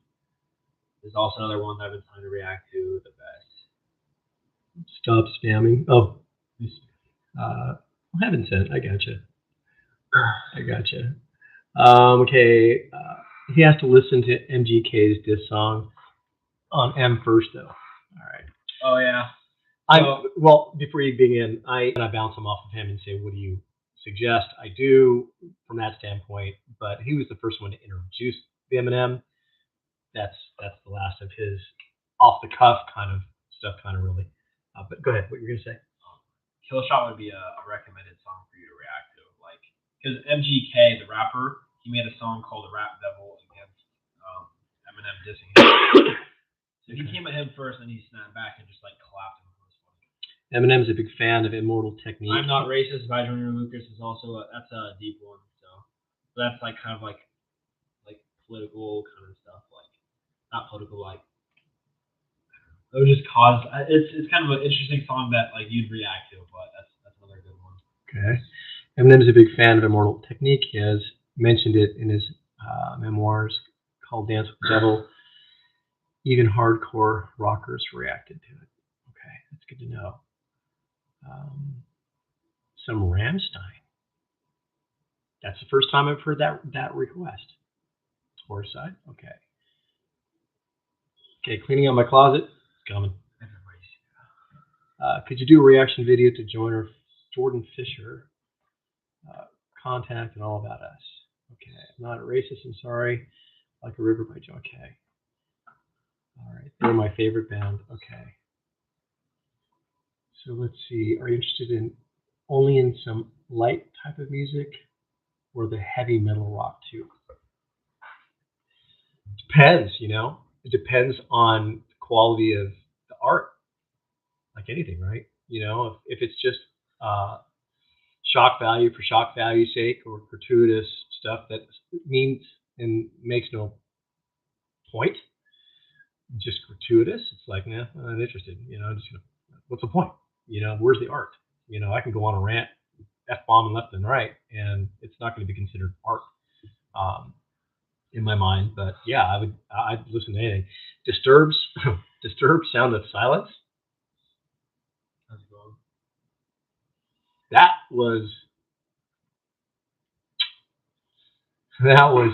B: is also another one that I've been trying to react to the best.
A: Stop spamming. Oh, I haven't said. I gotcha. Okay. He has to listen to MGK's diss song on M first, though. All right.
B: Oh yeah.
A: Well, before you begin, I bounce them off of him and say, "What do you suggest?" I do from that standpoint, but he was the first one to introduce the Eminem. That's the last of his off the cuff kind of stuff, kind of really. But go ahead, what you're gonna say?
B: Kill Shot would be a recommended song for you to react to, like because MGK, the rapper, he made a song called "The Rap Devil" against Eminem dissing him. So he came at him first, and he snapped back and just like clapped him.
A: Eminem's a big fan of Immortal Technique.
B: I'm Not Racist by Joyner Lucas is also that's a deep one. So that's like kind of like political kind of stuff, like not political, like it would just cause. It's kind of an interesting song that like you'd react to, but that's another good one.
A: Okay, Eminem's a big fan of Immortal Technique. He has mentioned it in his memoirs called "Dance with the Devil." Even hardcore rockers reacted to it. Okay, that's good to know. Some Rammstein. That's the first time I've heard that request. Horse side. Okay. Okay, cleaning out my closet. It's coming. Could you do a reaction video to Jordan Fisher? Contact and All About Us. Okay. I'm not a racist. I'm sorry. Like a River by Joe. Okay. All right. They're my favorite band. Okay. So let's see. Are you interested only in some light type of music or the heavy metal rock too? Depends, It depends on the quality of the art, like anything, right? If it's just shock value for shock value's sake or gratuitous stuff that means and makes no point, just gratuitous, it's like, nah, I'm not interested. What's the point? Where's the art? I can go on a rant, F-bombing left and right, and it's not going to be considered art in my mind. But yeah, I'd listen to anything. Disturbed Sound of Silence. That was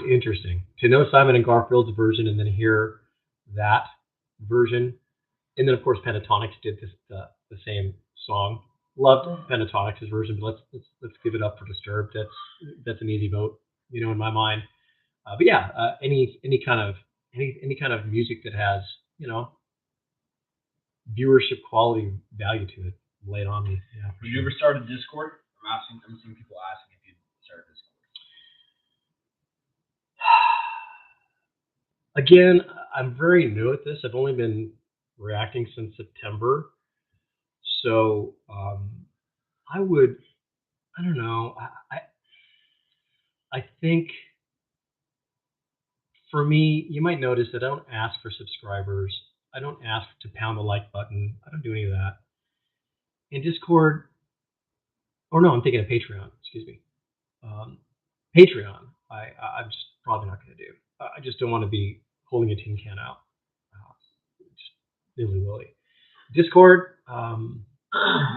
A: interesting to know Simon and Garfield's version and then hear that version. And then, of course, Pentatonics did the same song. Loved Pentatonics' version, but let's give it up for Disturbed. That's an easy vote, in my mind. But yeah, any kind of music that has viewership quality value to it, lay it on me. Yeah.
B: Would you ever start a Discord? I'm seeing people asking if you'd start a Discord.
A: Again, I'm very new at this. I've only been reacting since September. So I don't know. I think for me, you might notice that I don't ask for subscribers. I don't ask to pound the like button. I don't do any of that. In Discord, no, I'm thinking of Patreon. Excuse me. Patreon, I'm just probably not going to do. I just don't want to be holding a tin can out. Just willy-willy. Discord,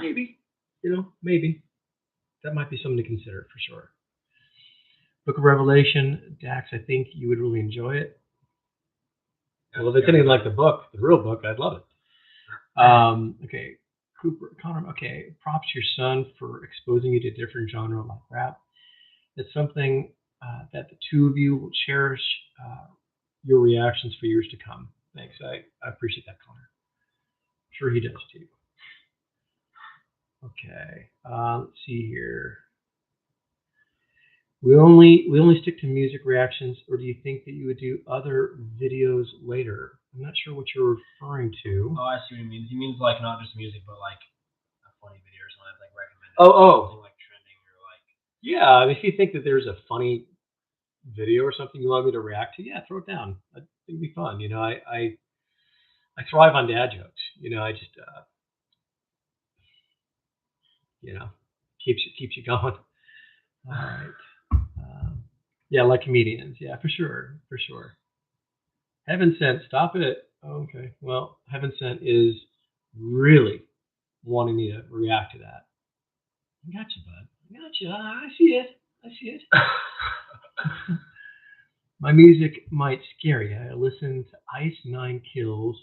A: maybe. Maybe. That might be something to consider for sure. Book of Revelation, Dax, I think you would really enjoy it. Well, if it's anything like the real book, I'd love it. Okay. Connor, okay. Props to your son for exposing you to different genre like rap. It's something that the two of you will cherish your reactions for years to come. Thanks. I appreciate that, Connor. I'm sure he does too. Okay. Let's see here. We only stick to music reactions, or do you think that you would do other videos later? I'm not sure what you're referring to.
B: Oh, I see what he means. He means like not just music, but like a funny video or something like recommended.
A: Oh.
B: Like trending or like.
A: Yeah, if you think that there's a funny video or something you want me to react to, yeah, throw it down. I think it'd be fun. I thrive on dad jokes. I just keeps you going. All right. Yeah, like comedians. Yeah, for sure. Heaven Sent, stop it. Okay. Well, Heaven Sent is really wanting me to react to that. I got you, bud. I got you. I see it. My music might scare you. I listen to Ice 9 Kills,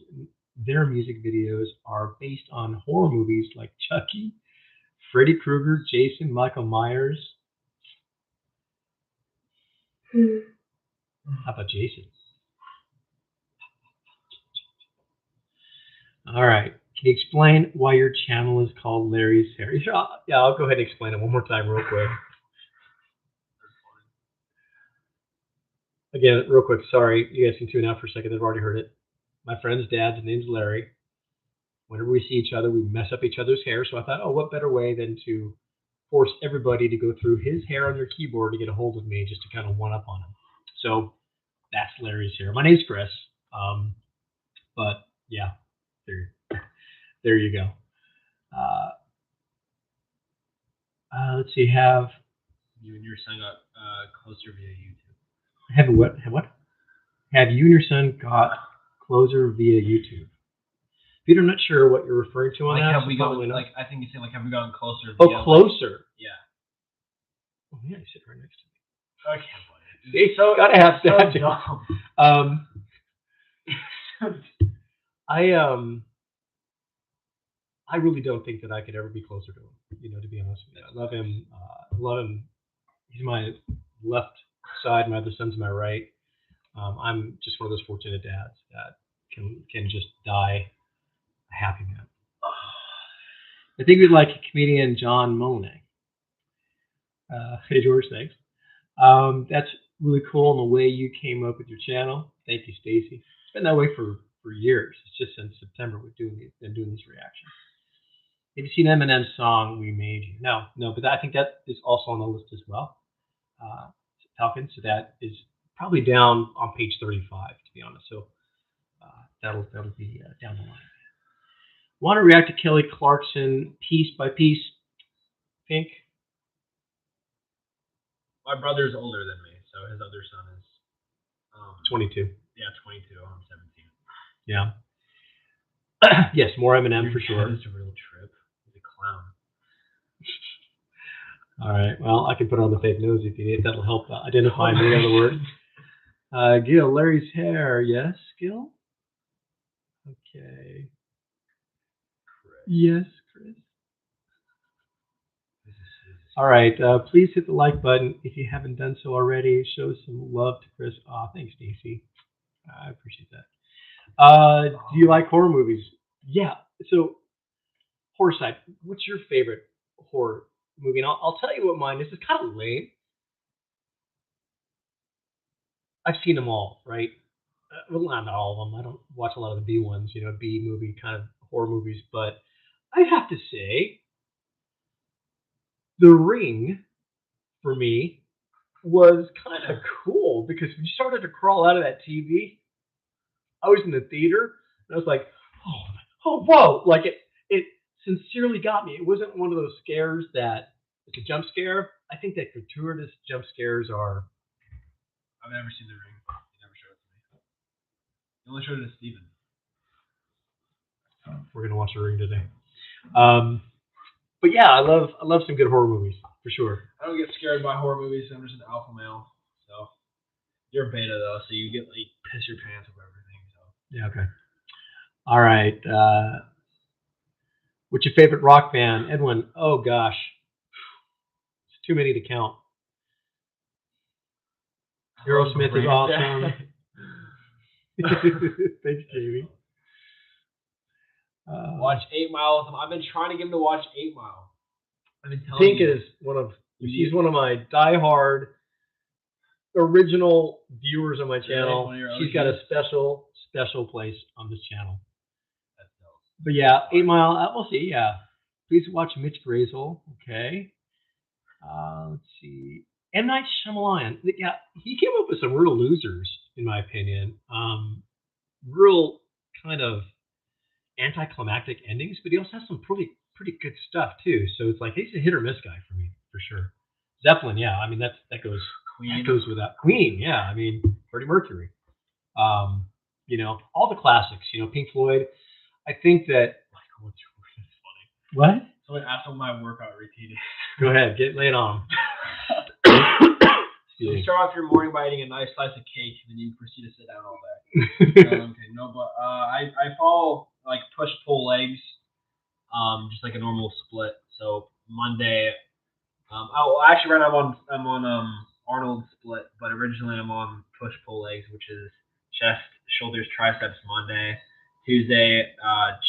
A: their music videos are based on horror movies like Chucky, Freddy Krueger, Jason, Michael Myers. How about Jason? All right. Can you explain why your channel is called Larry's Hair? Yeah, I'll go ahead and explain it one more time real quick. Again, real quick, sorry. You guys can tune out for a second. They've already heard it. My friend's dad's name's Larry. Whenever we see each other, we mess up each other's hair. So I thought, oh, what better way than to force everybody to go through his hair on their keyboard to get a hold of me just to kind of one up on him. So that's Larry's Hair. My name's Chris. But yeah, there you go. Let's see. Have
B: You and your son got closer via YouTube.
A: have what? Have what? Have you and your son got closer via YouTube? Peter, I'm not sure what you're referring to on
B: Like,
A: that.
B: have we gotten, like, I think you said, like, have we gotten closer?
A: Oh,
B: via,
A: closer.
B: Like, yeah.
A: Oh, yeah, you sit right next to me.
B: Okay, buddy.
A: It's so gotta have that. I really don't think that I could ever be closer to him. You know, to be honest with you, I love him. Love him. He's my left side. My other son's my right. I'm just one of those fortunate dads that can just die a happy man. I think we'd like comedian John Monet. Hey George, thanks. That's really cool in the way you came up with your channel. Thank you, Stacy. It's been that way for years. It's just since September we've been doing these reactions. Have you seen Eminem's song "We Made You"? No, but I think that is also on the list as well. Falcon, so that is probably down on page 35, to be honest. So that'll be down the line. Want to react to Kelly Clarkson piece by piece? Pink.
B: My brother's older than me, so his other son is
A: 22.
B: Yeah, 22. I'm 17.
A: Yeah. Yes, more Eminem for sure.
B: It's a real trip. He's a clown.
A: All right. Well, I can put on the fake news if you need. That'll help identify me. In other words. Gil, Larry's Hair. Yes, Gil. Okay.
B: Chris.
A: Yes, Chris. All right. Please hit the like button if you haven't done so already. Show some love to Chris. Thanks, Stacy. I appreciate that. Do you like horror movies? Yeah. So, horror side. What's your favorite horror movie? And I'll tell you what mine is. It's kind of lame. I've seen them all, right? Well, not all of them. I don't watch a lot of the B ones, B movie kind of horror movies. But I have to say, The Ring, for me, was kind of cool because when you started to crawl out of that TV, I was in the theater and I was like, oh, whoa! Like it sincerely got me. It wasn't one of those scares that it's a jump scare. I think that gratuitous jump scares are.
B: I've never seen The Ring. You never showed it to me. You only showed it to Steven.
A: We're gonna watch The Ring today. But yeah, I love some good horror movies for sure.
B: I don't get scared by horror movies. I'm just an alpha male. So you're a beta though, so you get like piss your pants over everything. So
A: yeah, okay. All right. What's your favorite rock band, Edwin? Oh gosh, it's too many to count. Aerosmith is awesome. Thanks, Jamie.
B: Watch 8 Mile. I've been trying to get him to watch 8 Mile. I've been telling
A: Pink is she's one of my diehard original viewers on my channel. She's got a special place on this channel.
B: That's dope.
A: But yeah, 8 Mile. We'll see. Yeah, please watch Mitch Grayzel. Okay. Let's see. M. Night Shyamalan. Yeah, he came up with some real losers, in my opinion. Real kind of anticlimactic endings, but he also has some pretty good stuff too. So it's like he's a hit or miss guy for me, for sure. Zeppelin, yeah. I mean that goes Queen. That goes without Queen, yeah. I mean Freddie Mercury. All the classics. Pink Floyd. I think that. Michael, what's funny? What?
B: Someone asked what my workout routine is.
A: Go ahead, lay it on.
B: So you start off your morning by eating a nice slice of cake, and then you proceed to sit down all day. Okay, no, but I follow like push pull legs, just like a normal split. So Monday, actually right now I'm on Arnold split, but originally I'm on push pull legs, which is chest, shoulders, triceps Monday. Tuesday, back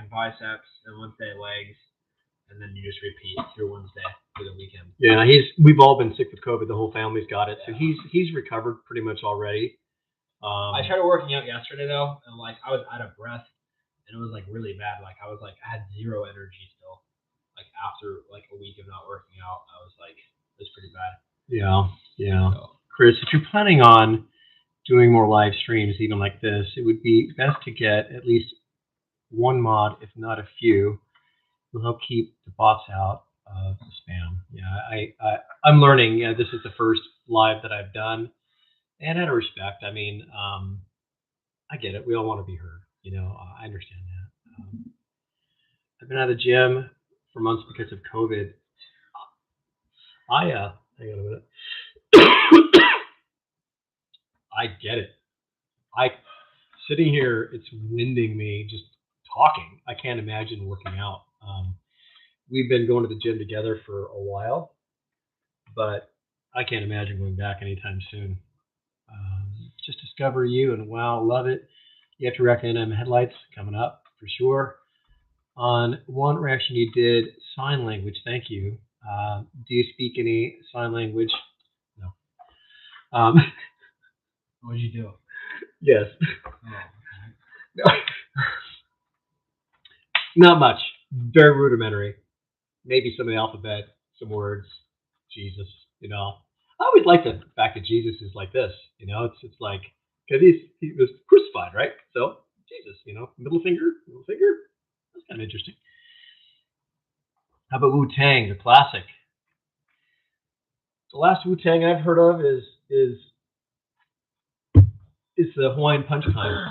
B: and biceps, and Wednesday legs, and then you just repeat through Wednesday for the weekend.
A: Yeah, we've all been sick with COVID. The whole family's got it, so he's recovered pretty much already.
B: I started working out yesterday though, and like I was out of breath, and it was like really bad. Like I had zero energy still. Like after like a week of not working out, I was like, it was pretty bad.
A: Yeah. So, Chris, if you're planning on doing more live streams, even like this, it would be best to get at least one mod, if not a few, will help keep the bots out of the spam. Yeah, I'm learning. Yeah, this is the first live that I've done, and out of respect, I mean, I get it. We all want to be heard. I understand that. I've been out of the gym for months because of COVID. Hang on a minute. I get it. Sitting here, it's winding me just talking. I can't imagine working out. We've been going to the gym together for a while, but I can't imagine going back anytime soon. Just discover you, and wow, love it. You have to reckon Eminem headlights coming up for sure. On one reaction you did, sign language. Thank you. Do you speak any sign language? No.
B: What did you do?
A: Yes.
B: Oh, okay.
A: Not much. Very rudimentary. Maybe some of the alphabet, some words. Jesus. I always like the fact that Jesus is like this. It's like, because he was crucified, right? So Jesus, middle finger. That's kind of interesting. How about Wu-Tang, the classic? The last Wu-Tang I've heard of is the Hawaiian Punch Time.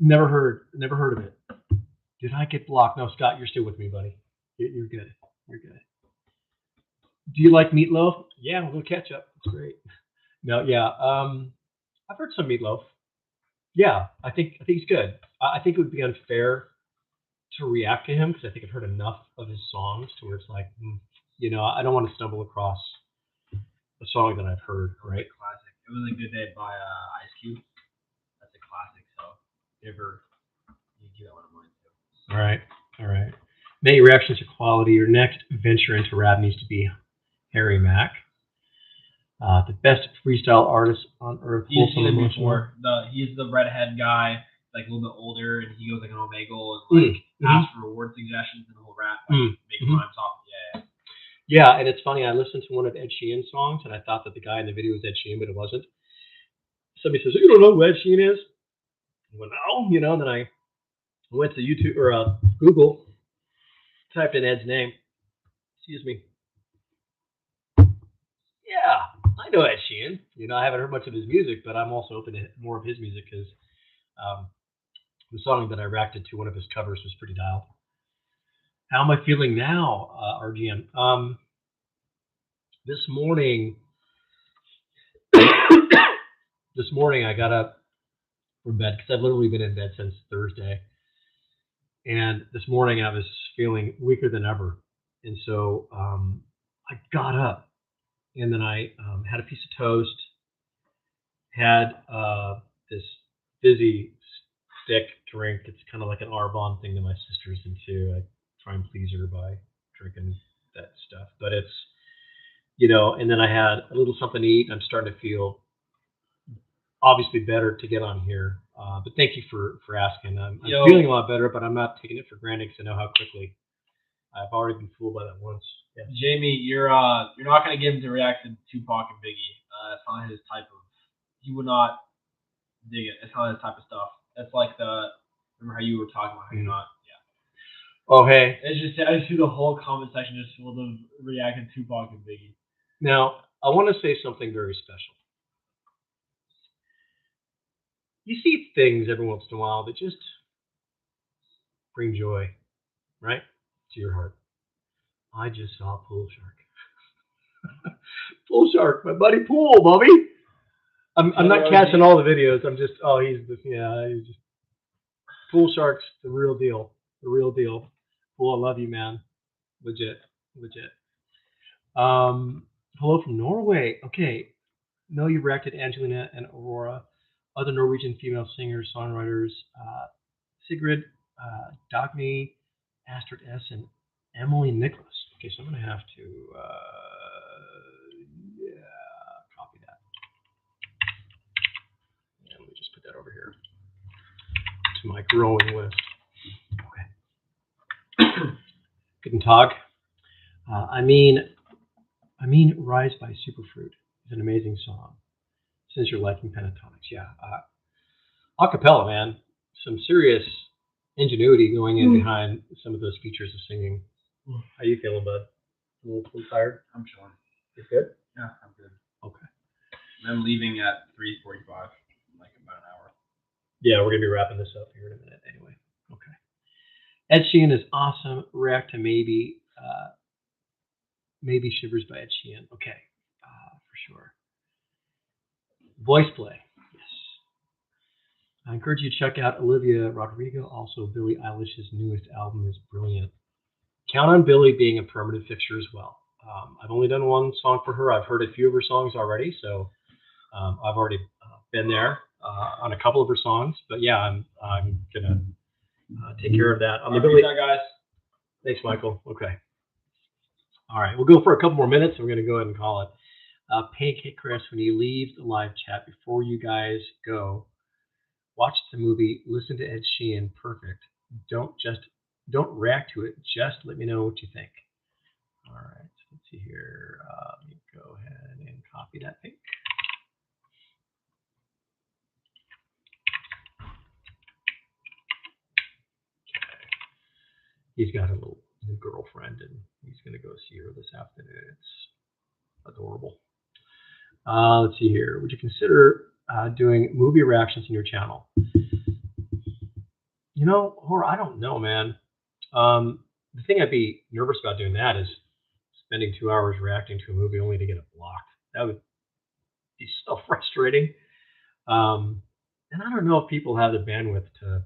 A: Never heard of it. Did I get blocked? No, Scott, you're still with me, buddy. You're good. You're good. Do you like meatloaf? Yeah, a little ketchup. It's great. No, yeah. I've heard some meatloaf. Yeah, I think he's good. I think it would be unfair to react to him because I think I've heard enough of his songs to where it's like, I don't want to stumble across a song that I've heard. Right?
B: Classic. It was a Good Day by Ice Cube. That's a classic. So you keep that one in mind too.
A: All right. May your reactions to quality. Your next venture into rap needs to be Harry Mack. The best freestyle artist on earth.
B: You've seen him before. He's the redhead guy, like a little bit older, and he goes like an Omegle and like asks for reward suggestions and he'll rap, make rhymes off.
A: Yeah, and it's funny. I listened to one of Ed Sheeran's songs, and I thought that the guy in the video was Ed Sheeran, but it wasn't. Somebody says, "You don't know who Ed Sheeran is?" I went, "No," and then I went to YouTube or Google, typed in Ed's name. Excuse me. Yeah, I know Ed Sheeran. I haven't heard much of his music, but I'm also open to more of his music because the song that I reacted to, one of his covers, was pretty dialed. How am I feeling now, RGM? This morning I got up from bed because I've literally been in bed since Thursday. And this morning I was feeling weaker than ever. And so I got up and then I had a piece of toast, had this fizzy stick drink. It's kind of like an Arbonne thing that my sister's into. I try and please her by drinking that stuff. But it's, and then I had a little something to eat. And I'm starting to feel obviously better to get on here. But thank you for asking. I'm feeling a lot better, but I'm not taking it for granted because I know how quickly I've already been fooled by that once. Yeah.
B: Jamie, you're not going to get him to react to Tupac and Biggie. That's not his type of. He would not dig it. It's not his type of stuff. That's like remember how you were talking about how you're not. Yeah.
A: Oh hey.
B: I just see the whole comment section just full of reacting to Tupac and Biggie.
A: Now I want to say something very special. You see things every once in a while that just bring joy, right, to your heart. I just saw a pool shark. Pool Shark, my buddy Pool, Bobby. I'm not catching all the videos. I'm just he's just Pool Shark's the real deal. The real deal. Pool, I love you, man. Legit. Legit. Hello from Norway. Okay. Know you reacted Angelina and Aurora. Other Norwegian female singers, songwriters, Sigrid, Dagny, Astrid S, and Emily Nicholas. Okay, so I'm gonna have to copy that. And let me just put that over here to my growing list. Okay. Guten Tag. I mean, Rise by Superfruit is an amazing song. Since you're liking pentatonics, yeah. Acapella, man. Some serious ingenuity going in behind some of those features of singing. How you feeling, bud? A little tired?
B: I'm chilling.
A: You good?
B: Yeah, I'm good.
A: Okay.
B: I'm leaving at 3:45, like about an hour.
A: Yeah, we're gonna be wrapping this up here in a minute anyway. Okay. Ed Sheeran is awesome. React to Maybe Shivers by Ed Sheeran. Okay, for sure. Voice play. Yes. I encourage you to check out Olivia Rodrigo. Also, Billie Eilish's newest album is brilliant. Count on Billie being a permanent fixture as well. I've only done one song for her. I've heard a few of her songs already, so I've already been there on a couple of her songs. But yeah, I'm gonna take care of that. On the Billie,
B: guys.
A: Thanks, Michael. Okay. All right, we'll go for a couple more minutes. And we're gonna go ahead and call it. Pancake Chris, when you leave the live chat before you guys go, watch the movie. Listen to Ed Sheeran. Perfect. Don't react to it. Just let me know what you think. All right. So let's see here. Let me go ahead and copy that link. Okay. He's got a little new girlfriend, and he's going to go see her this afternoon. It's adorable. Let's see here. Would you consider doing movie reactions in your channel? You know, or I don't know, man. The thing I'd be nervous about doing that is spending 2 hours reacting to a movie only to get it blocked. That would be so frustrating. And I don't know if people have the bandwidth to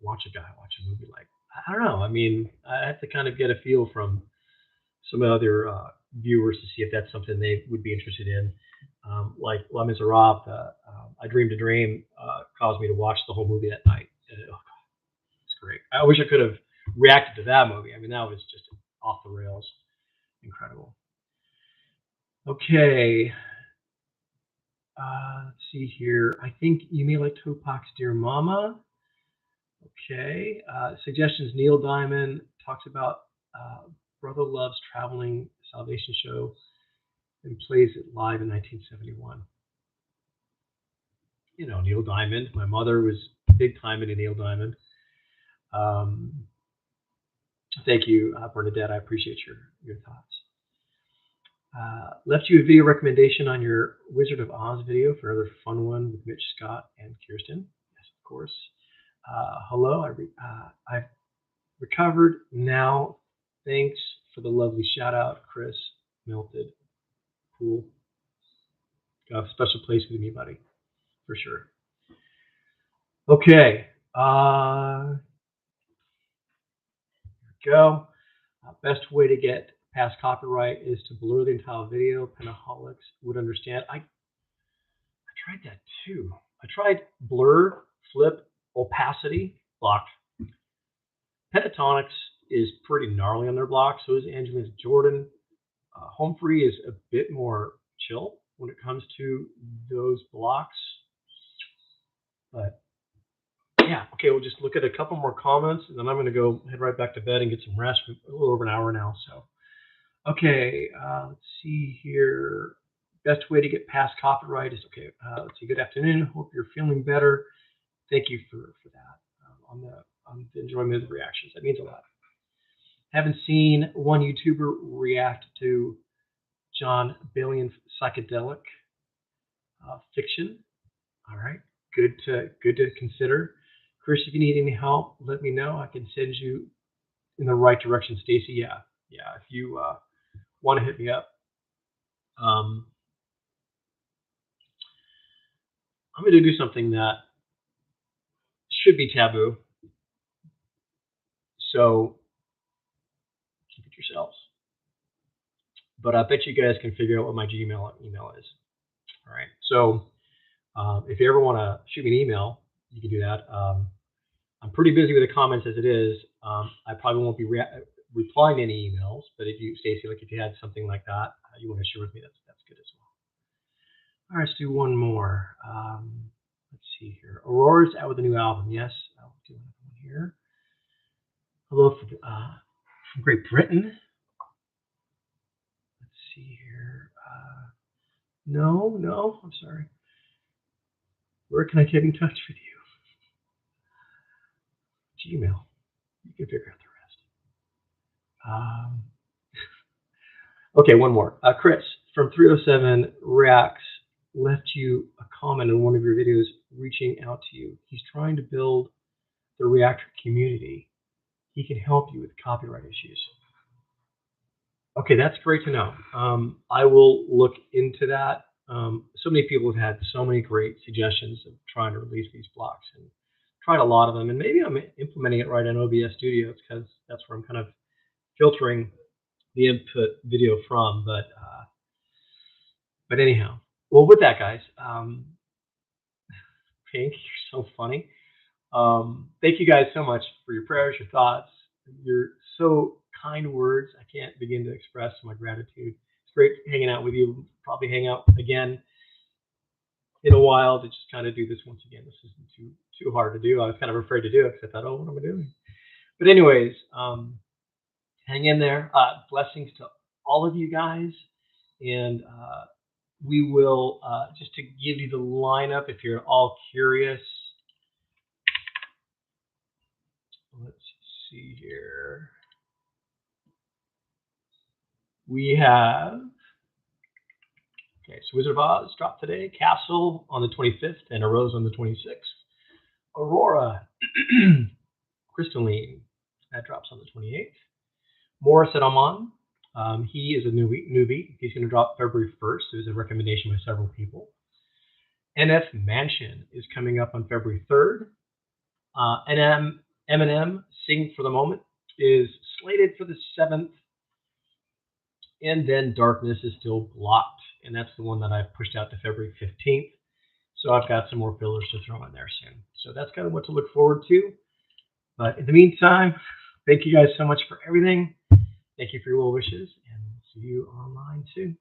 A: watch a movie like. I don't know. I mean, I have to kind of get a feel from some other viewers to see if that's something they would be interested in. Like Les Miserables, I Dreamed a Dream caused me to watch the whole movie that night. It's great. I wish I could have reacted to that movie. I mean, that was just off the rails. Incredible. Okay. Let's see here. I think you may like Tupac's Dear Mama. Okay. Suggestions. Neil Diamond talks about Brother Love's Traveling Salvation Show and plays it live in 1971. You know, Neil Diamond. My mother was big time into Neil Diamond. Thank you, Bernadette. I appreciate your thoughts. Left you a video recommendation on your Wizard of Oz video for another fun one with Mitch Scott and Kirsten. Yes, of course. Hello, I've recovered now. Thanks for the lovely shout out, Chris. Melted. Cool. Got a special place with me, buddy, for sure. Okay. Here we go. Best way to get past copyright is to blur the entire video. Penaholics would understand. I tried that too. I tried blur, flip, opacity, blocked. Pentatonics is pretty gnarly on their block. So is Angelina Jordan. Home Free is a bit more chill when it comes to those blocks. But yeah, okay, we'll just look at a couple more comments, and then I'm going to go head right back to bed and get some rest. We're a little over an hour now, so. Okay, let's see here. Best way to get past copyright is, okay, let's see, good afternoon. Hope you're feeling better. Thank you for that, on the enjoyment of the reactions. That means a lot. Haven't seen one YouTuber react to John Billion's psychedelic fiction. All right, good to consider. Chris, if you need any help, let me know. I can send you in the right direction. Stacy, yeah. If you want to hit me up, I'm going to do something that should be taboo. So keep it yourselves. But I bet you guys can figure out what my Gmail email is. All right. So if you ever want to shoot me an email, you can do that. I'm pretty busy with the comments as it is. I probably won't be replying to any emails, but if you, Stacy, like if you had something like that you want to share with me, that's good as well. All right, let's do one more. Let's see here. Aurora's out with a new album. Yes, I'll do another one here. Hello from Great Britain. Let's see here. No, I'm sorry. Where can I get in touch with you? Gmail. You can figure out the rest. Okay, one more. Chris from 307 Reacts left you a comment in one of your videos reaching out to you. He's trying to build the Reactor community. He can help you with copyright issues. Okay, that's great to know. I will look into that. So many people have had so many great suggestions of trying to release these blocks, and tried a lot of them. And maybe I'm implementing it right on OBS Studios because that's where I'm kind of filtering the input video from. But anyhow, well, with that, guys, Pink, you're so funny. Thank you guys so much for your prayers, your thoughts, your so kind words. I can't begin to express my gratitude. It's great hanging out with you. Probably hang out again in a while to just kind of do this once again. This isn't too hard to do. I was kind of afraid to do it because I thought, oh, what am I doing? But anyways, hang in there. Blessings to all of you guys. And we will, just to give you the lineup, if you're all curious. Let's see here. We have, okay, so Wizard of Oz dropped today, Castle on the 25th, and A Rose on the 26th. Aurora, Crystalline, that drops on the 28th. Morris at Amon, he is a new beat. He's going to drop February 1st. It was a recommendation by several people. NF Mansion is coming up on February 3rd. Eminem, Sing for the Moment, is slated for the 7th. And then Darkness is still blocked, and that's the one that I've pushed out to February 15th. So I've got some more fillers to throw in there soon. So that's kind of what to look forward to. But in the meantime, thank you guys so much for everything. Thank you for your well wishes, and see you online soon.